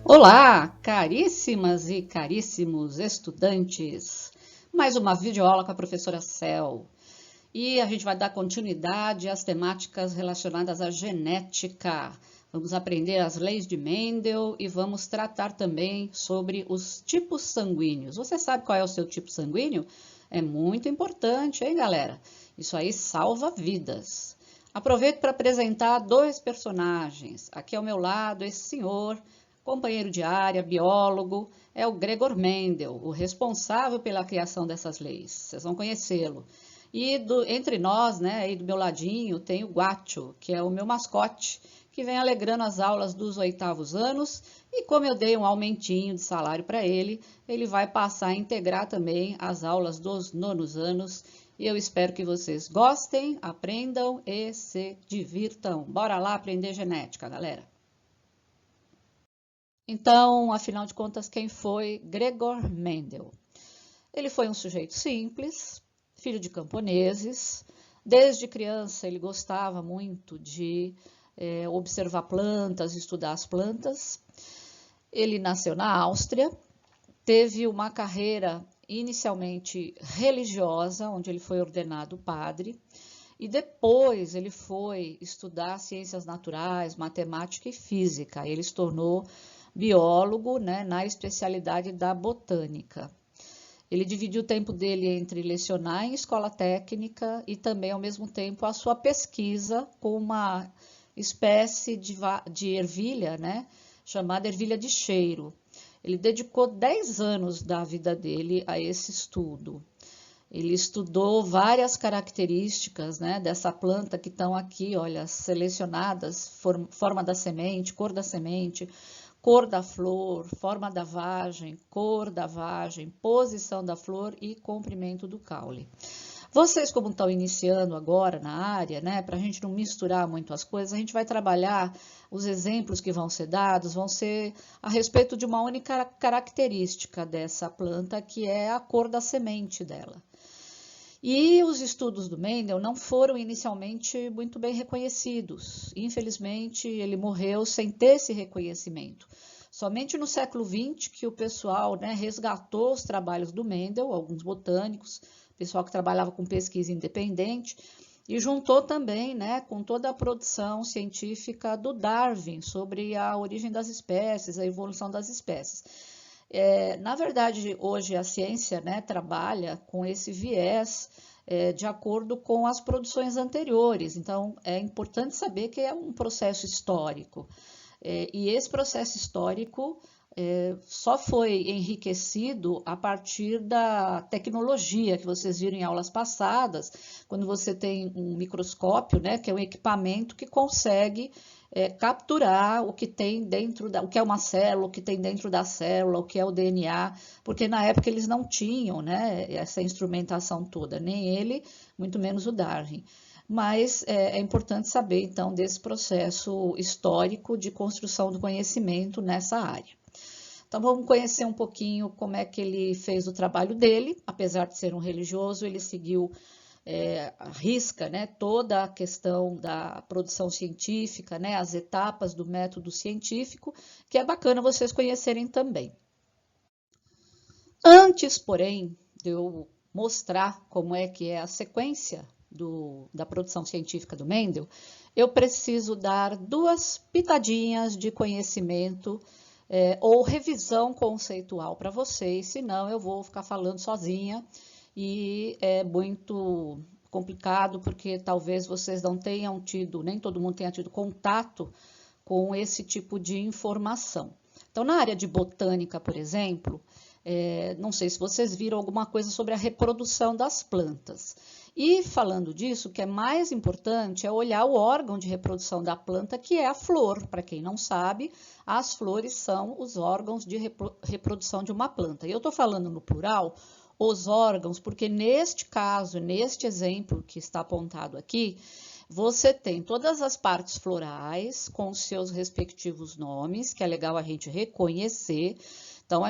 Olá, caríssimas e caríssimos estudantes! Mais uma videoaula com a professora Cel. E a gente vai dar continuidade às temáticas relacionadas à genética. Vamos aprender as leis de Mendel e vamos tratar também sobre os tipos sanguíneos. Você sabe qual é o seu tipo sanguíneo? É muito importante, hein, galera? Isso aí salva vidas. Aproveito para apresentar dois personagens. Aqui ao meu lado, esse senhor, companheiro de área, biólogo, é o Gregor Mendel, o responsável pela criação dessas leis. Vocês vão conhecê-lo. E entre nós, né, aí do meu ladinho, tem o Guacho, que é o meu mascote, que vem alegrando as aulas dos 8º anos. E como eu dei um aumentinho de salário para ele, ele vai passar a integrar também as aulas dos 9º anos. E eu espero que vocês gostem, aprendam e se divirtam. Bora lá aprender genética, galera! Então, afinal de contas, quem foi Gregor Mendel? Ele foi um sujeito simples, filho de camponeses. Desde criança ele gostava muito de observar plantas, estudar as plantas. Ele nasceu na Áustria, teve uma carreira inicialmente religiosa, onde ele foi ordenado padre, e depois ele foi estudar ciências naturais, matemática e física. Ele se tornou biólogo, né, na especialidade da botânica. Ele dividiu o tempo dele entre lecionar em escola técnica e também, ao mesmo tempo, a sua pesquisa com uma espécie de ervilha, né, chamada ervilha de cheiro. Ele dedicou 10 anos da vida dele a esse estudo. Ele estudou várias características, né, dessa planta que estão aqui, olha, selecionadas, forma da semente, cor da flor, forma da vagem, cor da vagem, posição da flor e comprimento do caule. Vocês, como estão iniciando agora na área, né, para a gente não misturar muito as coisas, a gente vai trabalhar, os exemplos que vão ser dados, vão ser a respeito de uma única característica dessa planta, que é a cor da semente dela. E os estudos do Mendel não foram inicialmente muito bem reconhecidos. Infelizmente, ele morreu sem ter esse reconhecimento. Somente no século XX que o pessoal, né, resgatou os trabalhos do Mendel, alguns botânicos, pessoal que trabalhava com pesquisa independente, e juntou também, né, com toda a produção científica do Darwin sobre a origem das espécies, a evolução das espécies. Na verdade, hoje a ciência, né, trabalha com esse viés de acordo com as produções anteriores. Então, é importante saber que é um processo histórico. E esse processo histórico só foi enriquecido a partir da tecnologia que vocês viram em aulas passadas, quando você tem um microscópio, né, que é um equipamento que consegue capturar o que tem dentro o que é uma célula, o que tem dentro da célula, o que é o DNA, porque na época eles não tinham, né, essa instrumentação toda, nem ele, muito menos o Darwin. Mas é importante saber, então, desse processo histórico de construção do conhecimento nessa área. Então, vamos conhecer um pouquinho como é que ele fez o trabalho dele. Apesar de ser um religioso, ele seguiu à risca, né, toda a questão da produção científica, né, as etapas do método científico, que é bacana vocês conhecerem também. Antes, porém, de eu mostrar como é que é a sequência da produção científica do Mendel, eu preciso dar duas pitadinhas de conhecimento ou revisão conceitual para vocês, senão eu vou ficar falando sozinha e é muito complicado porque talvez vocês não tenham tido, nem todo mundo tenha tido contato com esse tipo de informação. Então, na área de botânica, por exemplo, não sei se vocês viram alguma coisa sobre a reprodução das plantas. E falando disso, o que é mais importante é olhar o órgão de reprodução da planta, que é a flor. Para quem não sabe, as flores são os órgãos de reprodução de uma planta. E eu estou falando no plural, os órgãos, porque neste caso, neste exemplo que está apontado aqui, você tem todas as partes florais com seus respectivos nomes, que é legal a gente reconhecer. Então,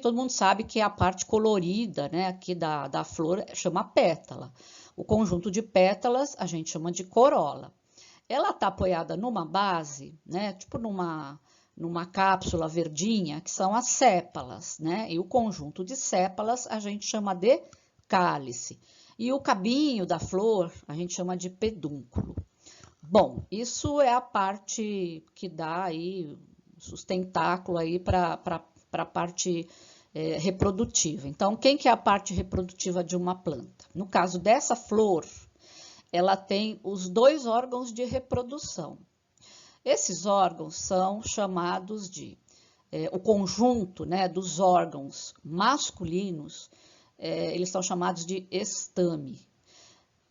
todo mundo sabe que a parte colorida, né, aqui da flor chama pétala. O conjunto de pétalas a gente chama de corola. Ela está apoiada numa base, né, tipo numa cápsula verdinha, que são as sépalas, né? E o conjunto de sépalas a gente chama de cálice. E o cabinho da flor a gente chama de pedúnculo. Bom, isso é a parte que dá aí sustentáculo aí para a parte reprodutiva. Então, quem que é a parte reprodutiva de uma planta? No caso dessa flor, ela tem os 2 órgãos de reprodução. Esses órgãos são chamados de o conjunto, né, dos órgãos masculinos, eles são chamados de estame.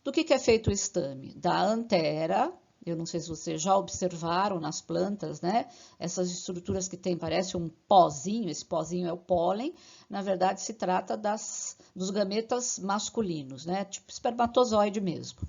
Do que é feito o estame? Da antera. Eu não sei se vocês já observaram nas plantas, né? Essas estruturas que tem, parece um pozinho, esse pozinho é o pólen. Na verdade, se trata dos gametas masculinos, né? Tipo espermatozoide mesmo.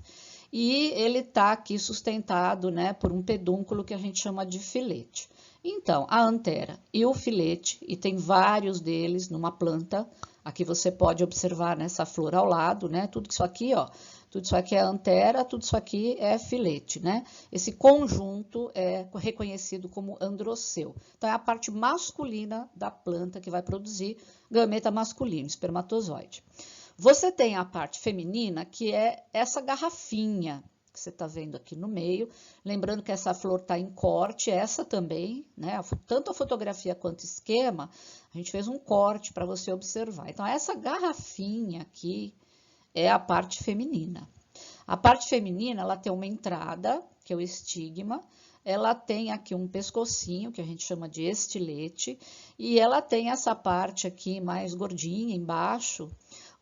E ele está aqui sustentado, né, por um pedúnculo que a gente chama de filete. Então, a antera e o filete, e tem vários deles numa planta, aqui você pode observar nessa flor ao lado, né? Tudo isso aqui, ó, tudo isso aqui é antera, tudo isso aqui é filete, né? Esse conjunto é reconhecido como androceu. Então, é a parte masculina da planta que vai produzir gameta masculino, espermatozoide. Você tem a parte feminina, que é essa garrafinha que você está vendo aqui no meio. Lembrando que essa flor está em corte, essa também, né? Tanto a fotografia quanto o esquema, a gente fez um corte para você observar. Então, essa garrafinha aqui é a parte feminina. A parte feminina, ela tem uma entrada, que é o estigma, ela tem aqui um pescocinho, que a gente chama de estilete, e ela tem essa parte aqui mais gordinha embaixo,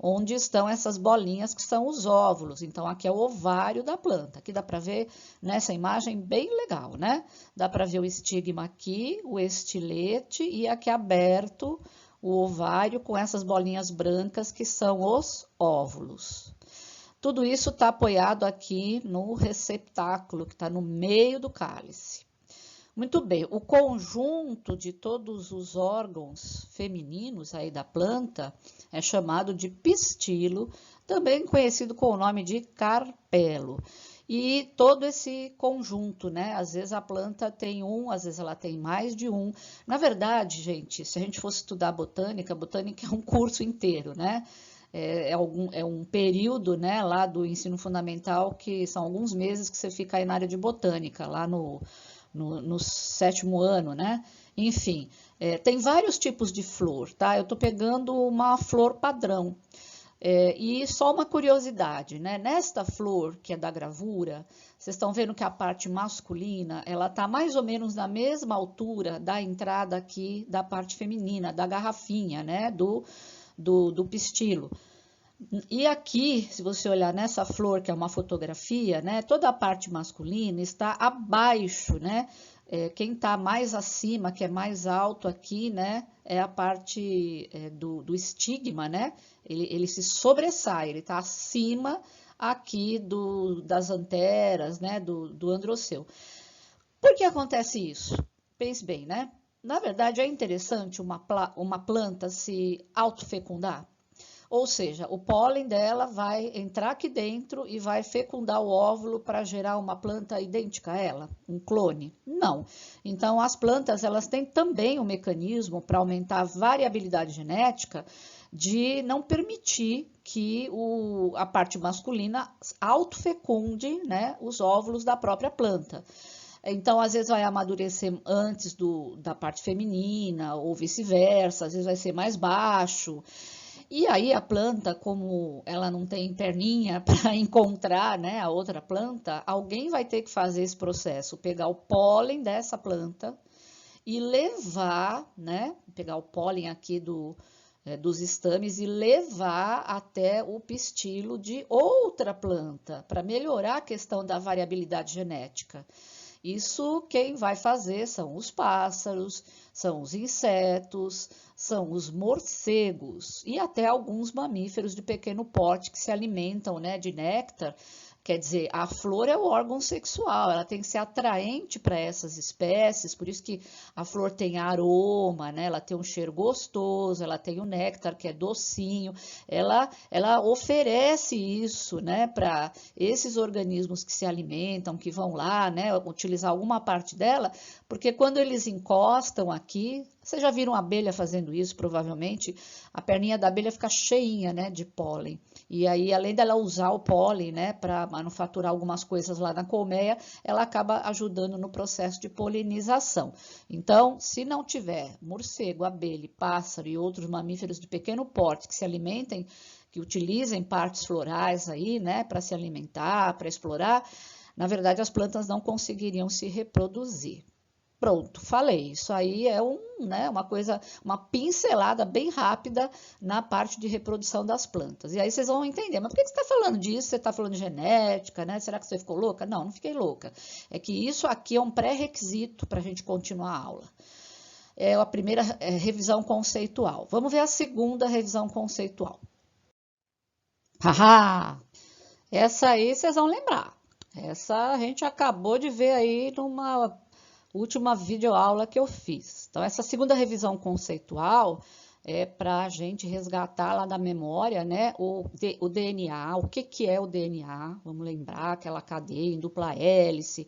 onde estão essas bolinhas que são os óvulos. Então, aqui é o ovário da planta. Aqui dá para ver nessa imagem bem legal, né? Dá para ver o estigma aqui, o estilete e aqui aberto o ovário com essas bolinhas brancas que são os óvulos. Tudo isso está apoiado aqui no receptáculo, que está no meio do cálice. Muito bem, o conjunto de todos os órgãos femininos aí da planta é chamado de pistilo, também conhecido com o nome de carpelo. E todo esse conjunto, né? Às vezes a planta tem um, às vezes ela tem mais de um. Na verdade, gente, se a gente fosse estudar botânica, botânica é um curso inteiro, né? É um período, né, lá do ensino fundamental, que são alguns meses que você fica aí na área de botânica, lá no 7º ano, né? Enfim, tem vários tipos de flor, tá? Eu tô pegando uma flor padrão. E só uma curiosidade, né? Nesta flor, que é da gravura, vocês estão vendo que a parte masculina, ela tá mais ou menos na mesma altura da entrada aqui da parte feminina, da garrafinha, né? Do pistilo. E aqui, se você olhar nessa flor, que é uma fotografia, né, toda a parte masculina está abaixo, né? Quem está mais acima, que é mais alto aqui, né, é a parte do estigma, né? Ele se sobressai, ele está acima aqui das anteras, né, do androceu. Por que acontece isso? Pense bem, né? Na verdade, é interessante uma planta se autofecundar. Ou seja, o pólen dela vai entrar aqui dentro e vai fecundar o óvulo para gerar uma planta idêntica a ela, um clone? Não. Então, as plantas, elas têm também um mecanismo para aumentar a variabilidade genética de não permitir que a parte masculina autofecunde, né, os óvulos da própria planta. Então, às vezes vai amadurecer antes da parte feminina, ou vice-versa, às vezes vai ser mais baixo. E aí a planta, como ela não tem perninha para encontrar, né, a outra planta, alguém vai ter que fazer esse processo, pegar o pólen dessa planta e levar, né, pegar o pólen aqui dos estames e levar até o pistilo de outra planta, para melhorar a questão da variabilidade genética. Isso quem vai fazer são os pássaros, são os insetos, são os morcegos e até alguns mamíferos de pequeno porte que se alimentam, né, de néctar. Quer dizer, a flor é o órgão sexual, ela tem que ser atraente para essas espécies, por isso que a flor tem aroma, né? Ela tem um cheiro gostoso, ela tem o néctar que é docinho, ela oferece isso, né, para esses organismos que se alimentam, que vão lá, né, utilizar alguma parte dela Porque quando eles encostam aqui, vocês já viram a abelha fazendo isso, provavelmente, a perninha da abelha fica cheinha, né, de pólen. E aí, além dela usar o pólen, né, para manufaturar algumas coisas lá na colmeia, ela acaba ajudando no processo de polinização. Então, se não tiver morcego, abelha, pássaro e outros mamíferos de pequeno porte que se alimentem, que utilizem partes florais aí, né, para se alimentar, para explorar, na verdade, as plantas não conseguiriam se reproduzir. Pronto, falei. Isso aí é né, uma coisa, uma pincelada bem rápida na parte de reprodução das plantas. E aí vocês vão entender, mas por que você está falando disso? Você está falando de genética, né? Será que você ficou louca? Não, não fiquei louca. É que isso aqui é um pré-requisito para a gente continuar a aula. É a primeira revisão conceitual. Vamos ver a segunda revisão conceitual. Haha! Essa aí vocês vão lembrar. Essa a gente acabou de ver aí numa última videoaula que eu fiz. Então, essa segunda revisão conceitual é para a gente resgatar lá da memória, né, o DNA, o que é o DNA, vamos lembrar, aquela cadeia em dupla hélice,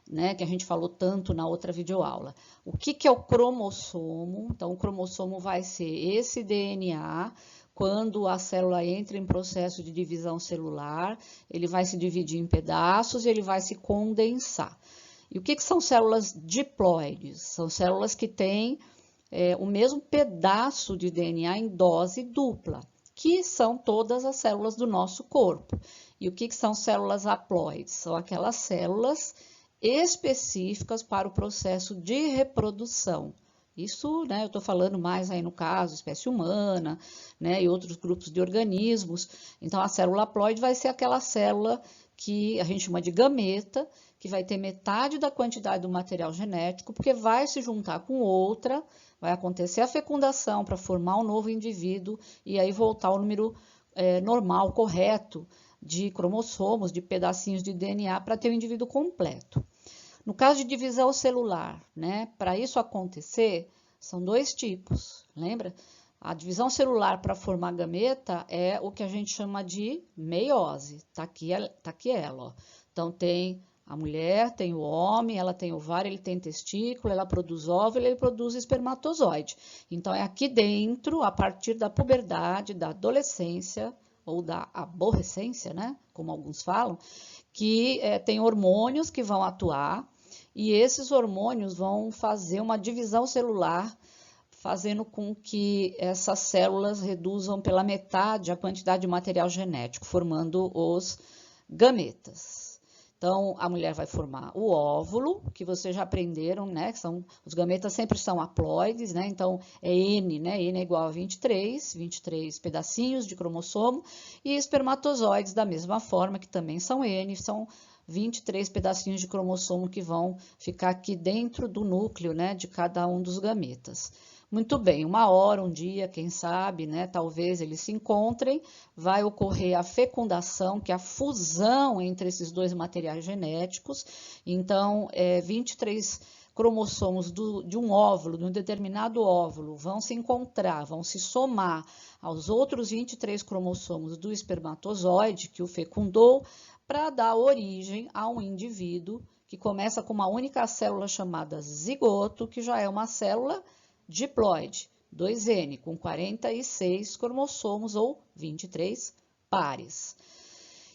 né, que a gente falou tanto na outra videoaula. O que é o cromossomo? Então, o cromossomo vai ser esse DNA. Quando a célula entra em processo de divisão celular, ele vai se dividir em pedaços e ele vai se condensar. E o que são células diploides? São células que têm o mesmo pedaço de DNA em dose dupla, que são todas as células do nosso corpo. E o que são células haploides? São aquelas células específicas para o processo de reprodução. Isso, né, eu estou falando mais aí no caso, espécie humana, né, e outros grupos de organismos. Então, a célula haploide vai ser aquela célula que a gente chama de gameta, que vai ter metade da quantidade do material genético, porque vai se juntar com outra, vai acontecer a fecundação para formar um novo indivíduo e aí voltar ao número normal, correto, de cromossomos, de pedacinhos de DNA para ter o indivíduo completo. No caso de divisão celular, né, para isso acontecer, são dois tipos, lembra? A divisão celular para formar gameta é o que a gente chama de meiose. Tá aqui ela, ó. Então, tem a mulher, tem o homem, ela tem ovário, ele tem testículo, ela produz óvulo, ele produz espermatozoide. Então, é aqui dentro, a partir da puberdade, da adolescência, ou da aborrecência, né, como alguns falam, que tem hormônios que vão atuar, e esses hormônios vão fazer uma divisão celular, fazendo com que essas células reduzam pela metade a quantidade de material genético, formando os gametas. Então, a mulher vai formar o óvulo, que vocês já aprenderam, né? Os gametas sempre são haploides, né? Então, é N, né? N é igual a 23 pedacinhos de cromossomo, e espermatozoides da mesma forma, que também são N, são 23 pedacinhos de cromossomo que vão ficar aqui dentro do núcleo, né? De cada um dos gametas. Muito bem, uma hora, um dia, quem sabe, né? Talvez eles se encontrem, vai ocorrer a fecundação, que é a fusão entre esses dois materiais genéticos. Então, 23 cromossomos de um óvulo, de um determinado óvulo, vão se encontrar, vão se somar aos outros 23 cromossomos do espermatozoide que o fecundou, para dar origem a um indivíduo que começa com uma única célula chamada zigoto, que já é uma célula diploide, 2N, com 46 cromossomos ou 23 pares.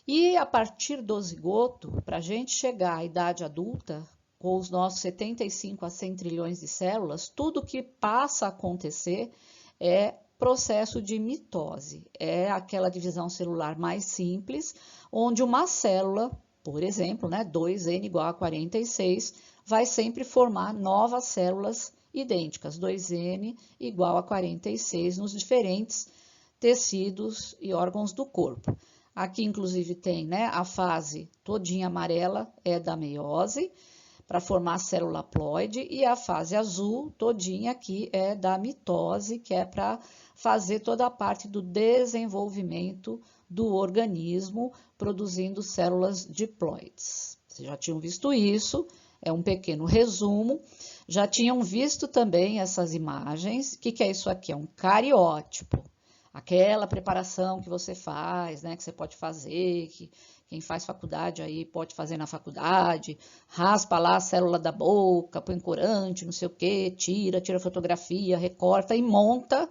E a partir do zigoto, para a gente chegar à idade adulta, com os nossos 75 a 100 trilhões de células, tudo que passa a acontecer é processo de mitose. É aquela divisão celular mais simples, onde uma célula, por exemplo, né, 2N igual a 46, vai sempre formar novas células idênticas, 2N igual a 46 nos diferentes tecidos e órgãos do corpo. Aqui, inclusive, tem, né, a fase todinha amarela é da meiose, para formar a célula haploide, e a fase azul todinha aqui é da mitose, que é para fazer toda a parte do desenvolvimento do organismo, produzindo células diploides. Vocês já tinham visto isso, é um pequeno resumo. Já tinham visto também essas imagens. O que é isso aqui? É um cariótipo. Aquela preparação que você faz, né? Que você pode fazer, que Quem faz faculdade aí pode fazer na faculdade, raspa lá a célula da boca, põe corante, não sei o quê, tira fotografia, recorta e monta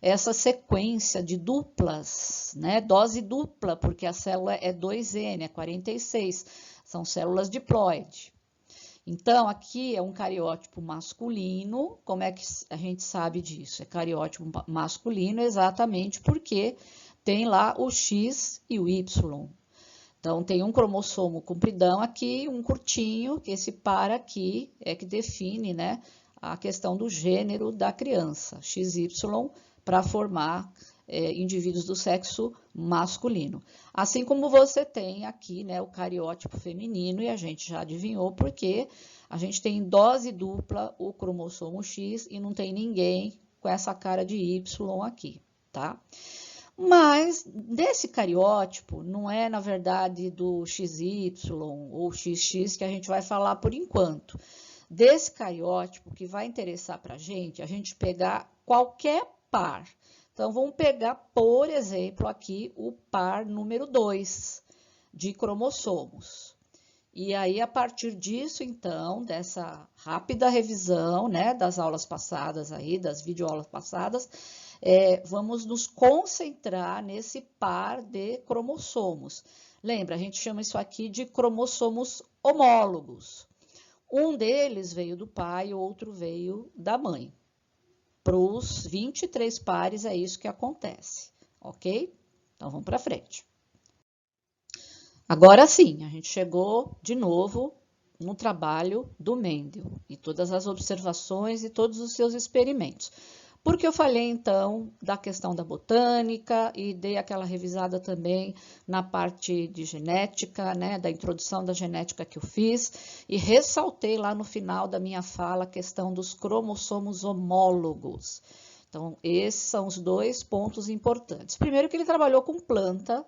essa sequência de duplas, né? Dose dupla, porque a célula é 2N, é 46, são células diploide. Então, aqui é um cariótipo masculino. Como é que a gente sabe disso? É cariótipo masculino exatamente porque tem lá o X e o Y. Então, tem um cromossomo compridão aqui, um curtinho, que esse par aqui é que define, né, a questão do gênero da criança, XY, para formar indivíduos do sexo masculino. Assim como você tem aqui, né, o cariótipo feminino, e a gente já adivinhou porque a gente tem em dose dupla o cromossomo X e não tem ninguém com essa cara de Y aqui, tá? Mas desse cariótipo, não é na verdade do XY ou XX que a gente vai falar por enquanto. Desse cariótipo que vai interessar para a gente pegar qualquer par. Então, vamos pegar, por exemplo, aqui o par número 2 de cromossomos. E aí, a partir disso, então, dessa rápida revisão, né, das aulas passadas aí, das videoaulas passadas, vamos nos concentrar nesse par de cromossomos. Lembra, a gente chama isso aqui de cromossomos homólogos. Um deles veio do pai, o outro veio da mãe. Para os 23 pares é isso que acontece, ok? Então, vamos para frente. Agora sim, a gente chegou de novo no trabalho do Mendel e todas as observações e todos os seus experimentos. Porque eu falei, então, da questão da botânica e dei aquela revisada também na parte de genética, né, da introdução da genética que eu fiz, e ressaltei lá no final da minha fala a questão dos cromossomos homólogos. Então, esses são os dois pontos importantes. Primeiro que ele trabalhou com planta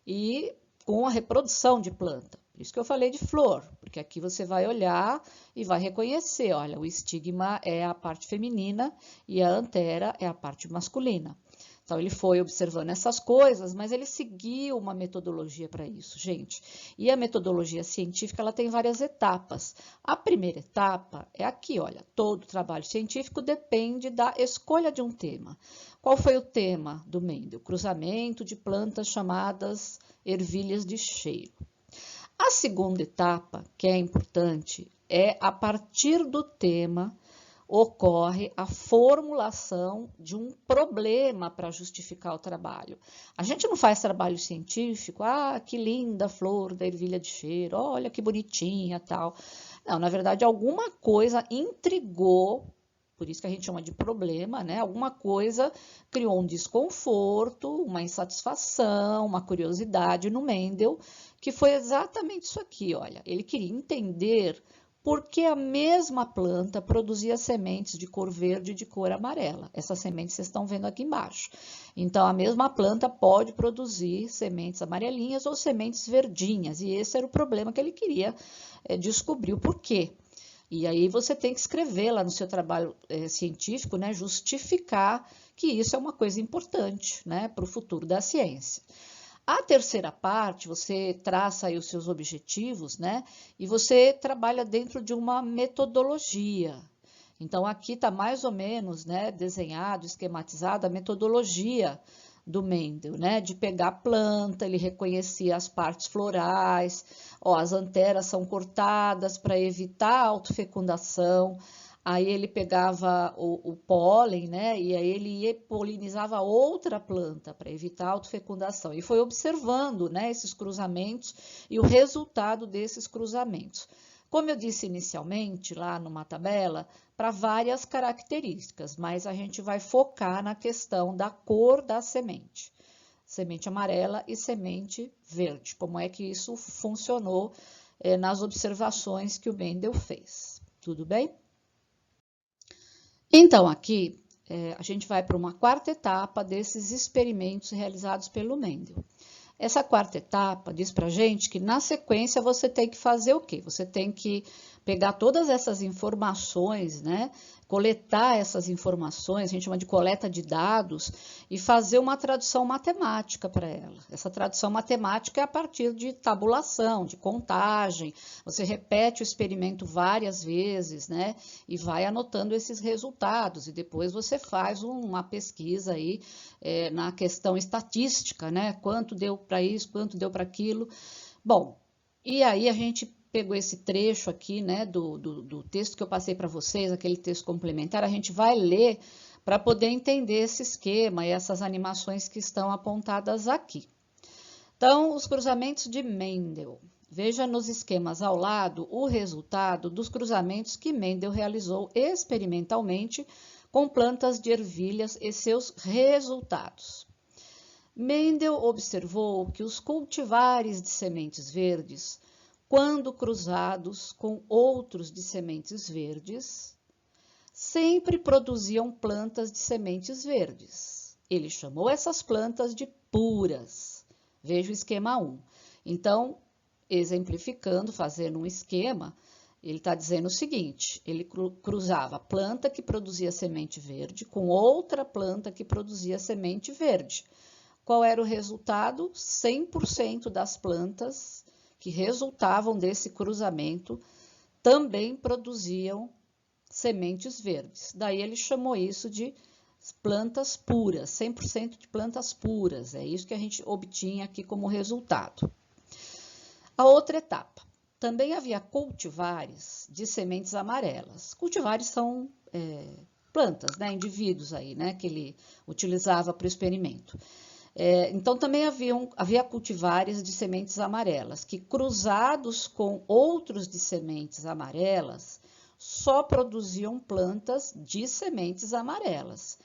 e com a reprodução de planta. Por isso que eu falei de flor, porque aqui você vai olhar e vai reconhecer, olha, o estigma é a parte feminina e a antera é a parte masculina. Então, ele foi observando essas coisas, mas ele seguiu uma metodologia para isso, gente. E a metodologia científica, ela tem várias etapas. A primeira etapa é aqui, olha, todo trabalho científico depende da escolha de um tema. Qual foi o tema do Mendel? Cruzamento de plantas chamadas ervilhas de cheiro. A segunda etapa, que é importante, é a partir do tema ocorre a formulação de um problema para justificar o trabalho. A gente não faz trabalho científico, que linda flor da ervilha de cheiro, olha que bonitinha, tal. Não, na verdade, alguma coisa intrigou, por isso que a gente chama de problema, né? Alguma coisa criou um desconforto, uma insatisfação, uma curiosidade no Mendel, que foi exatamente isso aqui, olha. Ele queria entender por que a mesma planta produzia sementes de cor verde e de cor amarela. Essas sementes vocês estão vendo aqui embaixo. Então, a mesma planta pode produzir sementes amarelinhas ou sementes verdinhas, e esse era o problema que ele queria descobrir o porquê. E aí você tem que escrever lá no seu trabalho científico, né, justificar que isso é uma coisa importante, né, para o futuro da ciência. A terceira parte, você traça aí os seus objetivos, né, e você trabalha dentro de uma metodologia. Então, aqui está mais ou menos, né, desenhado, esquematizado a metodologia do Mendel, né, de pegar a planta, ele reconhecia as partes florais, as anteras são cortadas para evitar a autofecundação, aí ele pegava o pólen, né, e aí ele polinizava outra planta para evitar a autofecundação, e foi observando, né, esses cruzamentos e o resultado desses cruzamentos. Como eu disse inicialmente, lá numa tabela, para várias características, mas a gente vai focar na questão da cor da semente. Semente amarela e semente verde. Como é que isso funcionou nas observações que o Mendel fez. Tudo bem? Então, aqui, a gente vai para uma quarta etapa desses experimentos realizados pelo Mendel. Essa quarta etapa diz para a gente que, na sequência, você tem que fazer o quê? Você tem que pegar todas essas informações, né? Coletar essas informações, a gente chama de coleta de dados, e fazer uma tradução matemática para ela. Essa tradução matemática é a partir de tabulação, de contagem. Você repete o experimento várias vezes, né? E vai anotando esses resultados. E depois você faz uma pesquisa aí na questão estatística, né? Quanto deu para isso, quanto deu para aquilo. Bom, e aí a gente pegou esse trecho aqui, né, do texto que eu passei para vocês, aquele texto complementar, a gente vai ler para poder entender esse esquema e essas animações que estão apontadas aqui. Então, os cruzamentos de Mendel. Veja nos esquemas ao lado o resultado dos cruzamentos que Mendel realizou experimentalmente com plantas de ervilhas e seus resultados. Mendel observou que os cultivares de sementes verdes, quando cruzados com outros de sementes verdes, sempre produziam plantas de sementes verdes. Ele chamou essas plantas de puras. Veja o esquema 1. Então, exemplificando, fazendo um esquema, ele está dizendo o seguinte, ele cruzava a planta que produzia semente verde com outra planta que produzia semente verde. Qual era o resultado? 100% das plantas que resultavam desse cruzamento também produziam sementes verdes. Daí ele chamou isso de plantas puras, 100% de plantas puras. É isso que a gente obtinha aqui como resultado. A outra etapa. Também havia cultivares de sementes amarelas. Cultivares são plantas, né, indivíduos aí, né, que ele utilizava para o experimento. Então, também havia cultivares de sementes amarelas, que cruzados com outros de sementes amarelas, só produziam plantas de sementes amarelas.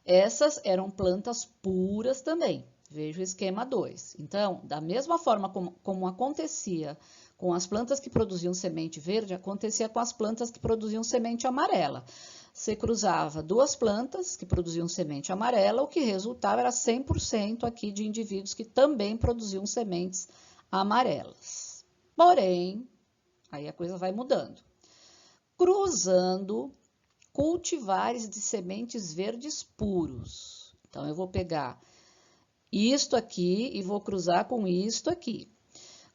Essas eram plantas puras também. Veja o esquema 2. Então, da mesma forma como acontecia com as plantas que produziam semente verde, acontecia com as plantas que produziam semente amarela. Você cruzava duas plantas que produziam semente amarela, o que resultava era 100% aqui de indivíduos que também produziam sementes amarelas. Porém, aí a coisa vai mudando. Cruzando cultivares de sementes verdes puros. Então, eu vou pegar isto aqui e vou cruzar com isto aqui.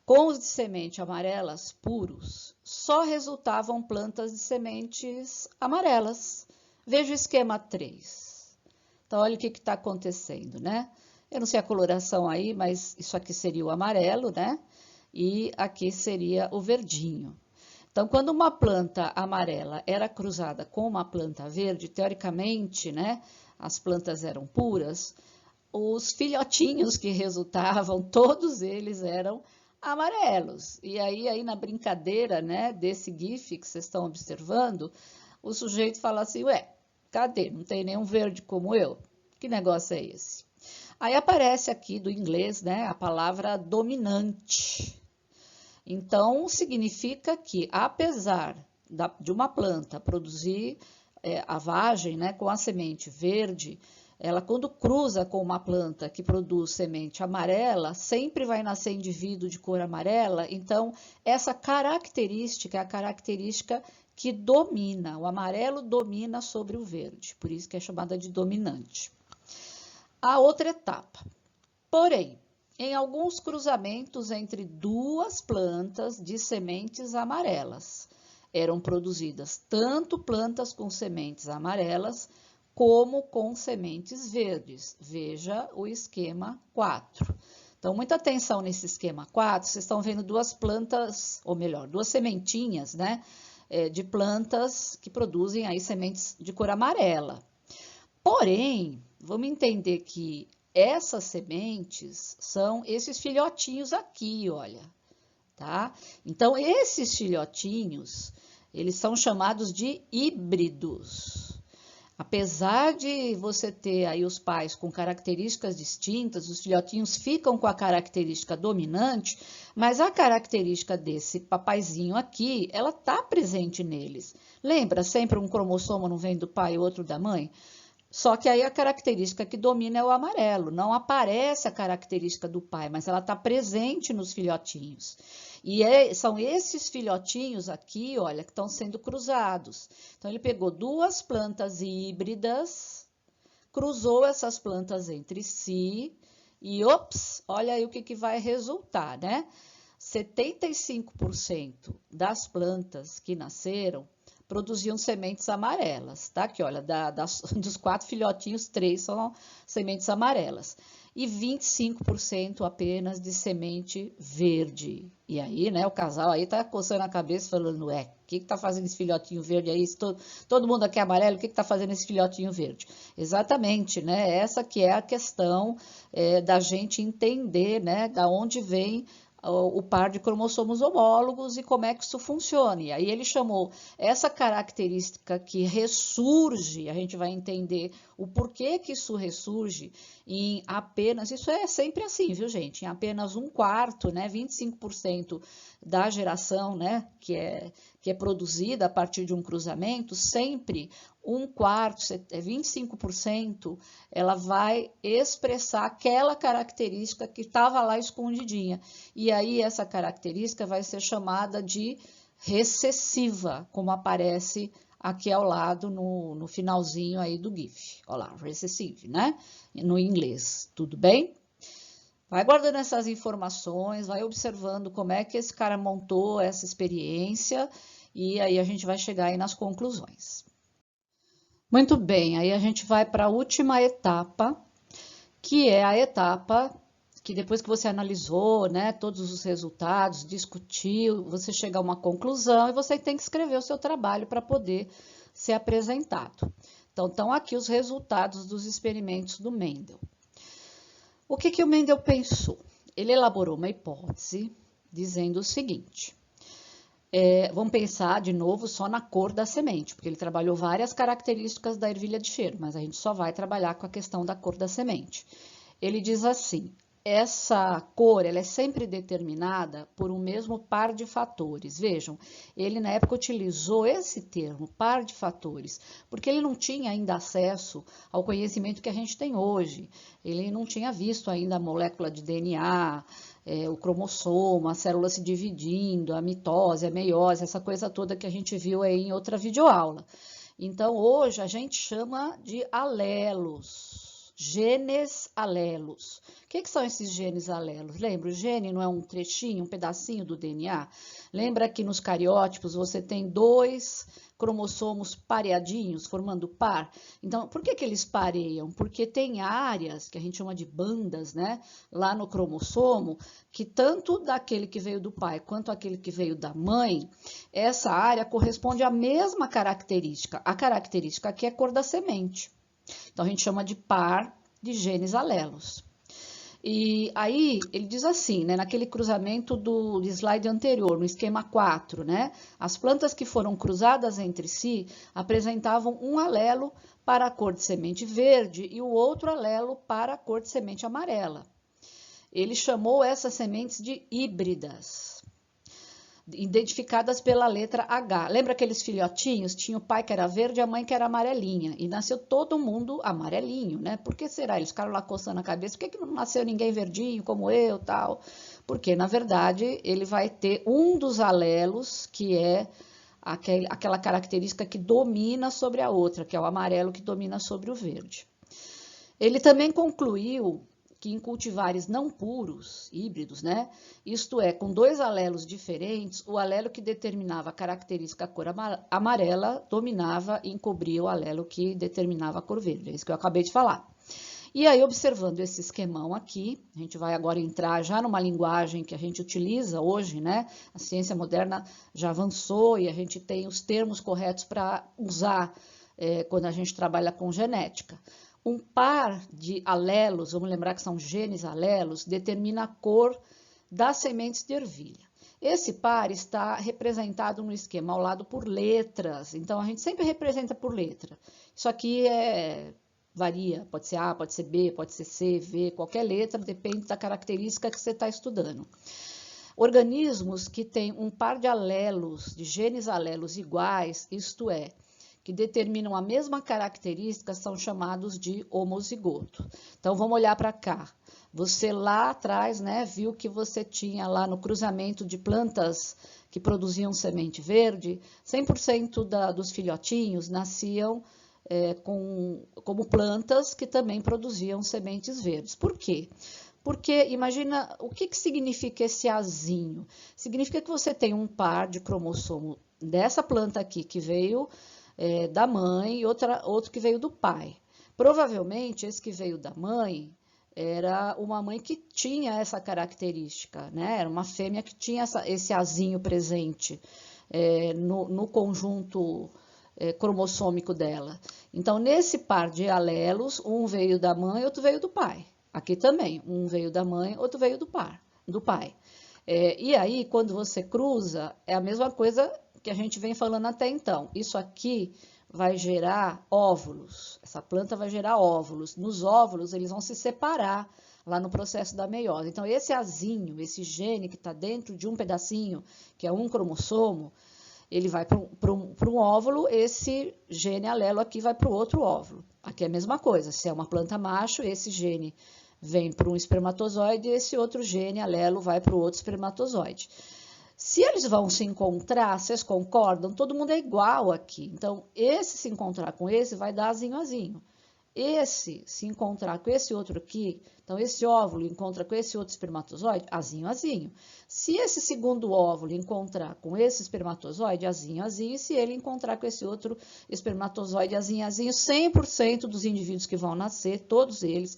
Com os de semente amarelas puros, só resultavam plantas de sementes amarelas. Veja o esquema 3. Então, olha o que está acontecendo, né? Eu não sei a coloração aí, mas isso aqui seria o amarelo, né? E aqui seria o verdinho. Então, quando uma planta amarela era cruzada com uma planta verde, teoricamente, né? As plantas eram puras, os filhotinhos que resultavam, todos eles eram amarelos. E aí na brincadeira, né, desse GIF que vocês estão observando, o sujeito fala assim, ué, cadê? Não tem nenhum verde como eu? Que negócio é esse? Aí aparece aqui do inglês, né, a palavra dominante. Então, significa que, apesar de uma planta produzir a vagem, né, com a semente verde, ela, quando cruza com uma planta que produz semente amarela, sempre vai nascer indivíduo de cor amarela. Então, essa característica é a característica que domina. O amarelo domina sobre o verde, por isso que é chamada de dominante. A outra etapa. Porém, em alguns cruzamentos entre duas plantas de sementes amarelas, eram produzidas tanto plantas com sementes amarelas, como com sementes verdes. Veja o esquema 4. Então, muita atenção nesse esquema 4. Vocês estão vendo duas plantas, ou melhor, duas sementinhas, né? De plantas que produzem aí sementes de cor amarela. Porém, vamos entender que essas sementes são esses filhotinhos aqui, olha, tá? Então, esses filhotinhos, eles são chamados de híbridos. Apesar de você ter aí os pais com características distintas, os filhotinhos ficam com a característica dominante, mas a característica desse papaizinho aqui, ela está presente neles. Lembra, sempre um cromossomo não vem do pai e outro da mãe? Só que aí a característica que domina é o amarelo, não aparece a característica do pai, mas ela está presente nos filhotinhos. E são esses filhotinhos aqui, olha, que estão sendo cruzados. Então, ele pegou duas plantas híbridas, cruzou essas plantas entre si e, ops, olha aí o que vai resultar, né? 75% das plantas que nasceram produziam sementes amarelas, tá? Aqui, olha, dos 4 filhotinhos, 3 são sementes amarelas. E 25% apenas de semente verde. E aí, né, o casal aí tá coçando a cabeça falando, o que tá fazendo esse filhotinho verde aí? Todo mundo aqui é amarelo, o que tá fazendo esse filhotinho verde? Exatamente, né? Essa que é a questão da gente entender, né, da onde vem o par de cromossomos homólogos e como é que isso funciona. E aí ele chamou essa característica que ressurge, a gente vai entender o porquê que isso ressurge em apenas, isso é sempre assim, viu gente, em apenas 1/4, né, 25% da geração, né, que é produzida a partir de um cruzamento, sempre 1/4, 25%, ela vai expressar aquela característica que estava lá escondidinha. E aí essa característica vai ser chamada de recessiva, como aparece aqui ao lado no finalzinho aí do GIF. Olha lá, recessive, né? No inglês, tudo bem? Vai guardando essas informações, vai observando como é que esse cara montou essa experiência e aí a gente vai chegar aí nas conclusões. Muito bem, aí a gente vai para a última etapa, que é a etapa que depois que você analisou, né, todos os resultados, discutiu, você chega a uma conclusão e você tem que escrever o seu trabalho para poder ser apresentado. Então, estão aqui os resultados dos experimentos do Mendel. O que o Mendel pensou? Ele elaborou uma hipótese dizendo o seguinte: vamos pensar de novo só na cor da semente, porque ele trabalhou várias características da ervilha de cheiro, mas a gente só vai trabalhar com a questão da cor da semente. Ele diz assim: essa cor ela é sempre determinada por um mesmo par de fatores. Vejam, ele na época utilizou esse termo, par de fatores, porque ele não tinha ainda acesso ao conhecimento que a gente tem hoje. Ele não tinha visto ainda a molécula de DNA, o cromossomo, a célula se dividindo, a mitose, a meiose, essa coisa toda que a gente viu aí em outra videoaula. Então, hoje a gente chama de alelos. Genes alelos. O que são esses genes alelos? Lembra, o gene não é um trechinho, um pedacinho do DNA? Lembra que nos cariótipos você tem 2 cromossomos pareadinhos, formando par? Então, por que eles pareiam? Porque tem áreas, que a gente chama de bandas, né? Lá no cromossomo, que tanto daquele que veio do pai quanto aquele que veio da mãe, essa área corresponde à mesma característica. A característica aqui é a cor da semente. Então, a gente chama de par de genes alelos. E aí, ele diz assim, né, naquele cruzamento do slide anterior, no esquema 4, né, as plantas que foram cruzadas entre si apresentavam um alelo para a cor de semente verde e o outro alelo para a cor de semente amarela. Ele chamou essas sementes de híbridas, identificadas pela letra H. Lembra aqueles filhotinhos? Tinha o pai que era verde e a mãe que era amarelinha. E nasceu todo mundo amarelinho, né? Por que será? Eles ficaram lá coçando a cabeça. Por que não nasceu ninguém verdinho como eu, tal? Porque, na verdade, ele vai ter um dos alelos, que é aquela característica que domina sobre a outra, que é o amarelo que domina sobre o verde. Ele também concluiu que em cultivares não puros, híbridos, né? Isto é, com 2 alelos diferentes, o alelo que determinava a característica cor amarela dominava e encobria o alelo que determinava a cor verde. É isso que eu acabei de falar. E aí, observando esse esquemão aqui, a gente vai agora entrar já numa linguagem que a gente utiliza hoje, né? A ciência moderna já avançou e a gente tem os termos corretos para usar quando a gente trabalha com genética. Um par de alelos, vamos lembrar que são genes alelos, determina a cor das sementes de ervilha. Esse par está representado no esquema ao lado por letras, então a gente sempre representa por letra. Isso aqui varia, pode ser A, pode ser B, pode ser C, V, qualquer letra, depende da característica que você está estudando. Organismos que têm um par de alelos, de genes alelos iguais, isto é, que determinam a mesma característica são chamados de homozigoto. Então, vamos olhar para cá. Você lá atrás, né, viu que você tinha lá no cruzamento de plantas que produziam semente verde, 100% dos filhotinhos nasciam como plantas que também produziam sementes verdes. Por quê? Porque imagina, o que significa esse azinho? Significa que você tem um par de cromossomo dessa planta aqui que veio da mãe e outro que veio do pai. Provavelmente, esse que veio da mãe era uma mãe que tinha essa característica, né? Era uma fêmea que tinha esse azinho presente no conjunto cromossômico dela. Então, nesse par de alelos, um veio da mãe e outro veio do pai. Aqui também, um veio da mãe, outro veio do pai. E aí, quando você cruza, é a mesma coisa que a gente vem falando até então. Isso aqui vai gerar óvulos. Essa planta vai gerar óvulos. Nos óvulos, eles vão se separar lá no processo da meiose. Então, esse azinho, esse gene que está dentro de um pedacinho, que é um cromossomo, ele vai para um óvulo, esse gene alelo aqui vai para o outro óvulo. Aqui é a mesma coisa. Se é uma planta macho, esse gene vem para um espermatozoide e esse outro gene alelo vai para o outro espermatozoide. Se eles vão se encontrar, vocês concordam? Todo mundo é igual aqui. Então, esse se encontrar com esse vai dar azinho, azinho. Esse se encontrar com esse outro aqui, então esse óvulo encontra com esse outro espermatozoide, azinho, azinho. Se esse segundo óvulo encontrar com esse espermatozoide, azinho, azinho. E se ele encontrar com esse outro espermatozoide, azinho, azinho, 100% dos indivíduos que vão nascer, todos eles,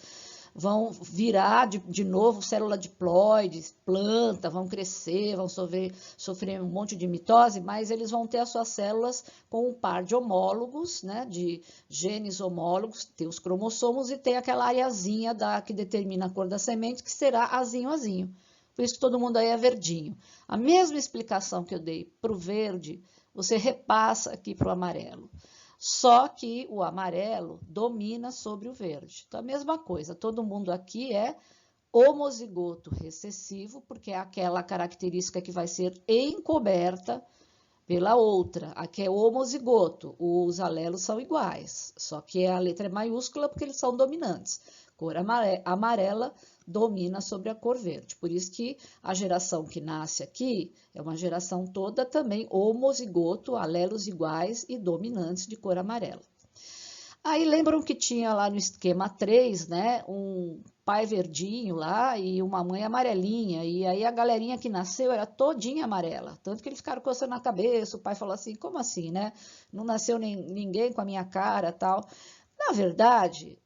vão virar de novo célula diploide, planta, vão crescer, vão sofrer um monte de mitose, mas eles vão ter as suas células com um par de homólogos, né, de genes homólogos, tem os cromossomos e tem aquela areazinha que determina a cor da semente, que será azinho, azinho. Por isso que todo mundo aí é verdinho. A mesma explicação que eu dei para o verde, você repassa aqui para o amarelo. Só que o amarelo domina sobre o verde. Então, a mesma coisa, todo mundo aqui é homozigoto recessivo, porque é aquela característica que vai ser encoberta pela outra. Aqui é homozigoto, os alelos são iguais, só que a letra é maiúscula porque eles são dominantes. Cor amarela domina sobre a cor verde. Por isso que a geração que nasce aqui é uma geração toda também homozigoto, alelos iguais e dominantes de cor amarela. Aí lembram que tinha lá no esquema 3, né, um pai verdinho lá e uma mãe amarelinha, e aí a galerinha que nasceu era todinha amarela, tanto que eles ficaram coçando a cabeça, o pai falou assim, como assim, né, não nasceu ninguém com a minha cara, tal. Na verdade,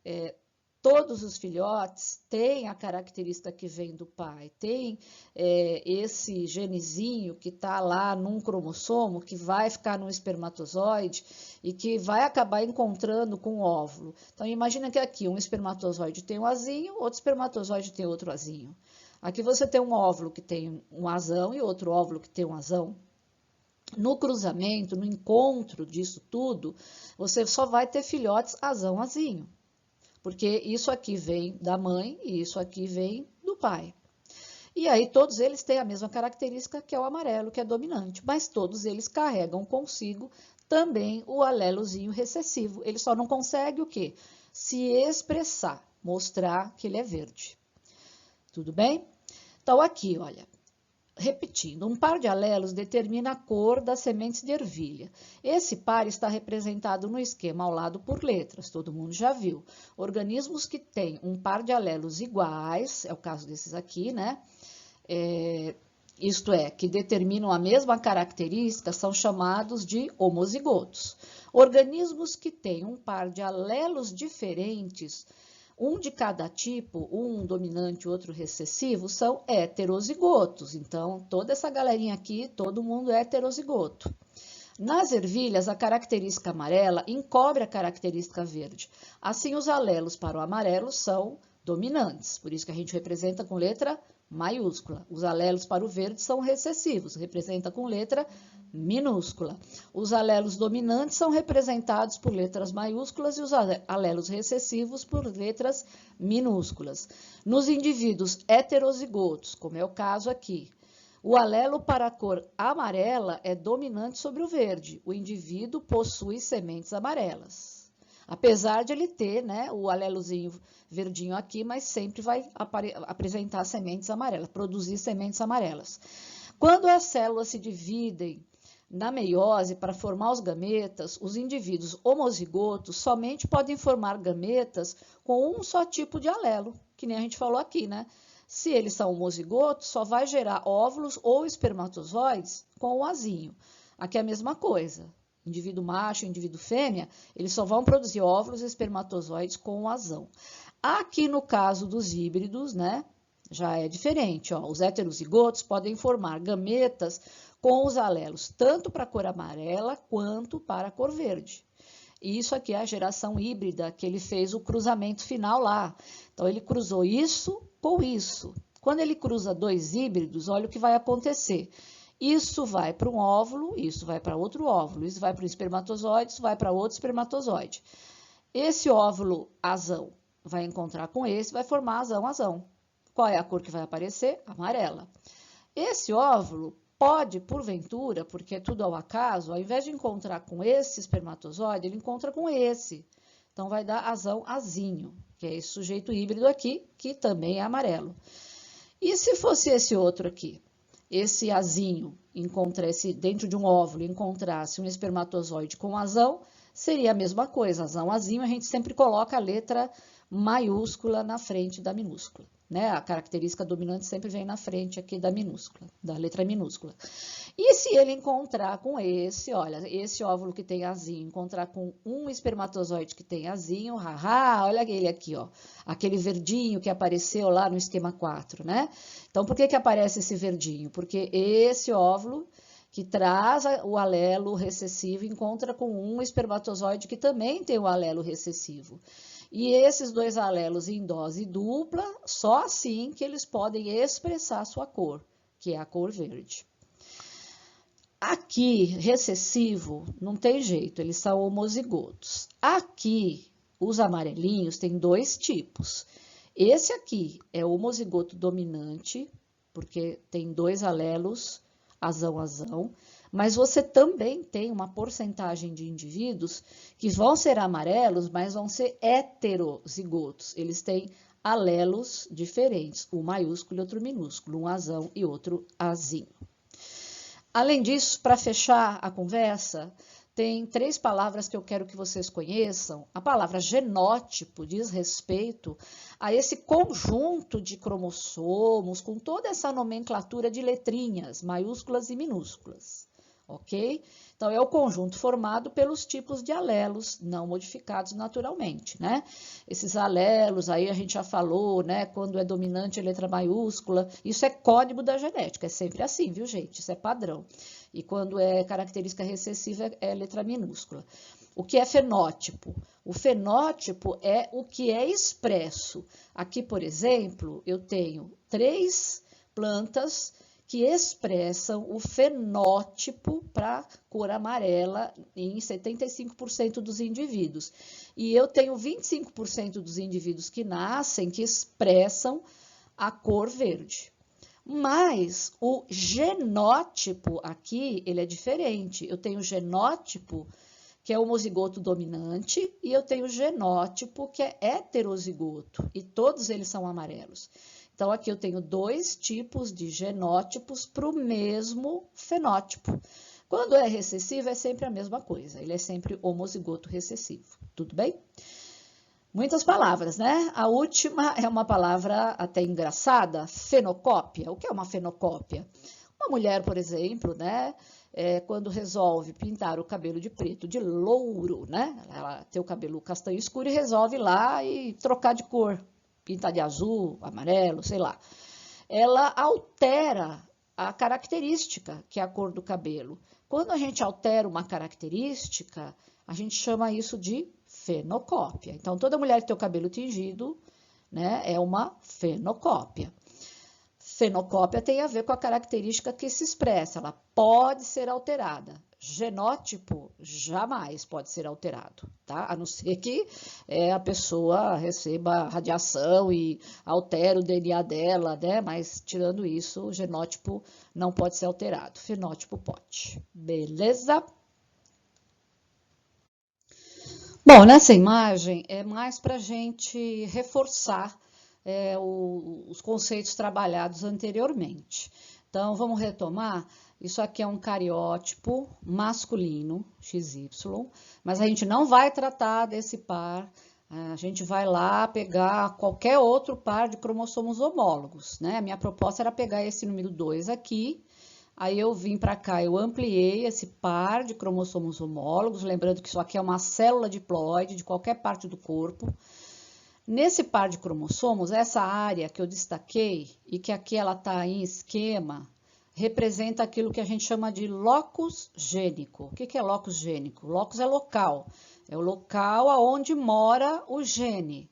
todos os filhotes têm a característica que vem do pai, tem esse genezinho que está lá num cromossomo, que vai ficar no espermatozoide e que vai acabar encontrando com o óvulo. Então, imagina que aqui um espermatozoide tem um azinho, outro espermatozoide tem outro azinho. Aqui você tem um óvulo que tem um azão e outro óvulo que tem um azão. No cruzamento, no encontro disso tudo, você só vai ter filhotes azão, azinho. Porque isso aqui vem da mãe e isso aqui vem do pai. E aí todos eles têm a mesma característica que é o amarelo, que é dominante, mas todos eles carregam consigo também o alelozinho recessivo. Ele só não consegue o quê? Se expressar, mostrar que ele é verde. Tudo bem? Então aqui, olha, repetindo, um par de alelos determina a cor das sementes de ervilha. Esse par está representado no esquema ao lado por letras, todo mundo já viu. Organismos que têm um par de alelos iguais, é o caso desses aqui, né? Isto é, que determinam a mesma característica, são chamados de homozigotos. Organismos que têm um par de alelos diferentes, um de cada tipo, um dominante e outro recessivo, são heterozigotos. Então, toda essa galerinha aqui, todo mundo é heterozigoto. Nas ervilhas, a característica amarela encobre a característica verde. Assim, os alelos para o amarelo são dominantes, por isso que a gente representa com letra maiúscula. Os alelos para o verde são recessivos, representa com letra minúscula. Os alelos dominantes são representados por letras maiúsculas e os alelos recessivos por letras minúsculas. Nos indivíduos heterozigotos, como é o caso aqui, O alelo para a cor amarela é dominante sobre o verde. O indivíduo possui sementes amarelas. Apesar de ele ter, né, o alelozinho verdinho aqui, mas sempre vai apresentar sementes amarelas, produzir sementes amarelas. Quando as células se dividem na meiose para formar os gametas, os indivíduos homozigotos somente podem formar gametas com um só tipo de alelo, que nem a gente falou aqui, né? Se eles são homozigotos, só vai gerar óvulos ou espermatozoides com o azinho. Aqui é a mesma coisa. Indivíduo macho e indivíduo fêmea, eles só vão produzir óvulos e espermatozoides com o azão. Aqui no caso dos híbridos, né, já é diferente. Ó, os heterozigotos podem formar gametas com os alelos, tanto para a cor amarela quanto para a cor verde. E isso aqui é a geração híbrida, que ele fez o cruzamento final lá. Então, ele cruzou isso com isso. Quando ele cruza dois híbridos, olha o que vai acontecer. Isso vai para um óvulo, isso vai para outro óvulo, isso vai para um espermatozoide, isso vai para outro espermatozoide. Esse óvulo azão vai encontrar com esse, vai formar azão. Qual é a cor que vai aparecer? Amarela. Esse óvulo pode, porventura, porque é tudo ao acaso, ao invés de encontrar com esse espermatozoide, ele encontra com esse. Então, vai dar azinho, que é esse sujeito híbrido aqui, que também é amarelo. E se fosse esse outro aqui? Esse azinho encontrasse dentro de um óvulo, encontrasse um espermatozoide com azão, seria a mesma coisa. Azinho, a gente sempre coloca a letra maiúscula na frente da minúscula, né? A característica dominante sempre vem na frente aqui da minúscula, da letra minúscula. E se ele encontrar com esse, olha, esse óvulo que tem azinho, encontrar com um espermatozoide que tem azinho, haha, olha ele aqui, ó, aquele verdinho que apareceu lá no esquema 4, né? Então, por que que aparece esse verdinho? Porque esse óvulo que traz o alelo recessivo encontra com um espermatozoide que também tem o alelo recessivo. E esses dois alelos em dose dupla, só assim que eles podem expressar sua cor, que é a cor verde. Aqui, recessivo, não tem jeito, eles são homozigotos. Aqui, os amarelinhos têm dois tipos. Esse aqui é o homozigoto dominante, porque tem dois alelos, azão, mas você também tem uma porcentagem de indivíduos que vão ser amarelos, mas vão ser heterozigotos. Eles têm alelos diferentes, um maiúsculo e outro minúsculo, um azão e outro azinho. Além disso, para fechar a conversa, tem 3 palavras que eu quero que vocês conheçam. A palavra genótipo diz respeito a esse conjunto de cromossomos com toda essa nomenclatura de letrinhas, maiúsculas e minúsculas, ok? Então, é o conjunto formado pelos tipos de alelos não modificados naturalmente, né? Esses alelos, aí a gente já falou, né? Quando é dominante a letra maiúscula, isso é código da genética, é sempre assim, viu, gente? Isso é padrão. E quando é característica recessiva, é letra minúscula. O que é fenótipo? O fenótipo é o que é expresso. Aqui, por exemplo, eu tenho 3 plantas que expressam o fenótipo para cor amarela em 75% dos indivíduos. E eu tenho 25% dos indivíduos que nascem que expressam a cor verde. Mas o genótipo aqui, ele é diferente. Eu tenho o genótipo, que é homozigoto dominante, e eu tenho o genótipo, que é heterozigoto, e todos eles são amarelos. Então, aqui eu tenho 2 tipos de genótipos para o mesmo fenótipo. Quando é recessivo, é sempre a mesma coisa. Ele é sempre homozigoto recessivo. Tudo bem? Muitas palavras, né? A última é uma palavra até engraçada, fenocópia. O que é uma fenocópia? Uma mulher, por exemplo, né? Quando resolve pintar o cabelo de preto, de louro, né? Ela tem o cabelo castanho escuro e resolve ir lá e trocar de cor. Pintar de azul, amarelo, sei lá. Ela altera a característica, que é a cor do cabelo. Quando a gente altera uma característica, a gente chama isso de fenocópia. Então, toda mulher que tem o cabelo tingido, né, é uma fenocópia. Fenocópia tem a ver com a característica que se expressa, ela pode ser alterada. genótipo jamais pode ser alterado, tá? A não ser que a pessoa receba radiação e altere o DNA dela, né? Mas tirando isso, o genótipo não pode ser alterado, fenótipo pode. Beleza? Bom, nessa imagem é mais para a gente reforçar os conceitos trabalhados anteriormente. Então, vamos retomar. Isso aqui é um cariótipo masculino, XY, mas a gente não vai tratar desse par, a gente vai lá pegar qualquer outro par de cromossomos homólogos, né? A minha proposta era pegar esse número 2 aqui, aí eu vim para cá, eu ampliei esse par de cromossomos homólogos, lembrando que isso aqui é uma célula diploide de qualquer parte do corpo. Nesse par de cromossomos, essa área que eu destaquei e que aqui ela está em esquema, representa aquilo que a gente chama de locus gênico. O que é locus gênico? Locus é local, é o local aonde mora o gene.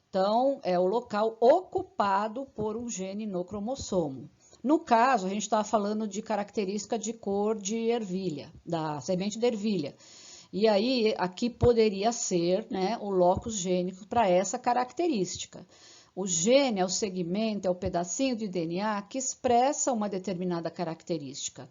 Então, é o local ocupado por um gene no cromossomo. No caso, a gente estava falando de característica de cor de ervilha, da semente de ervilha. E aí, aqui poderia ser, né, o locus gênico para essa característica. O gene é o segmento, é o pedacinho de DNA que expressa uma determinada característica.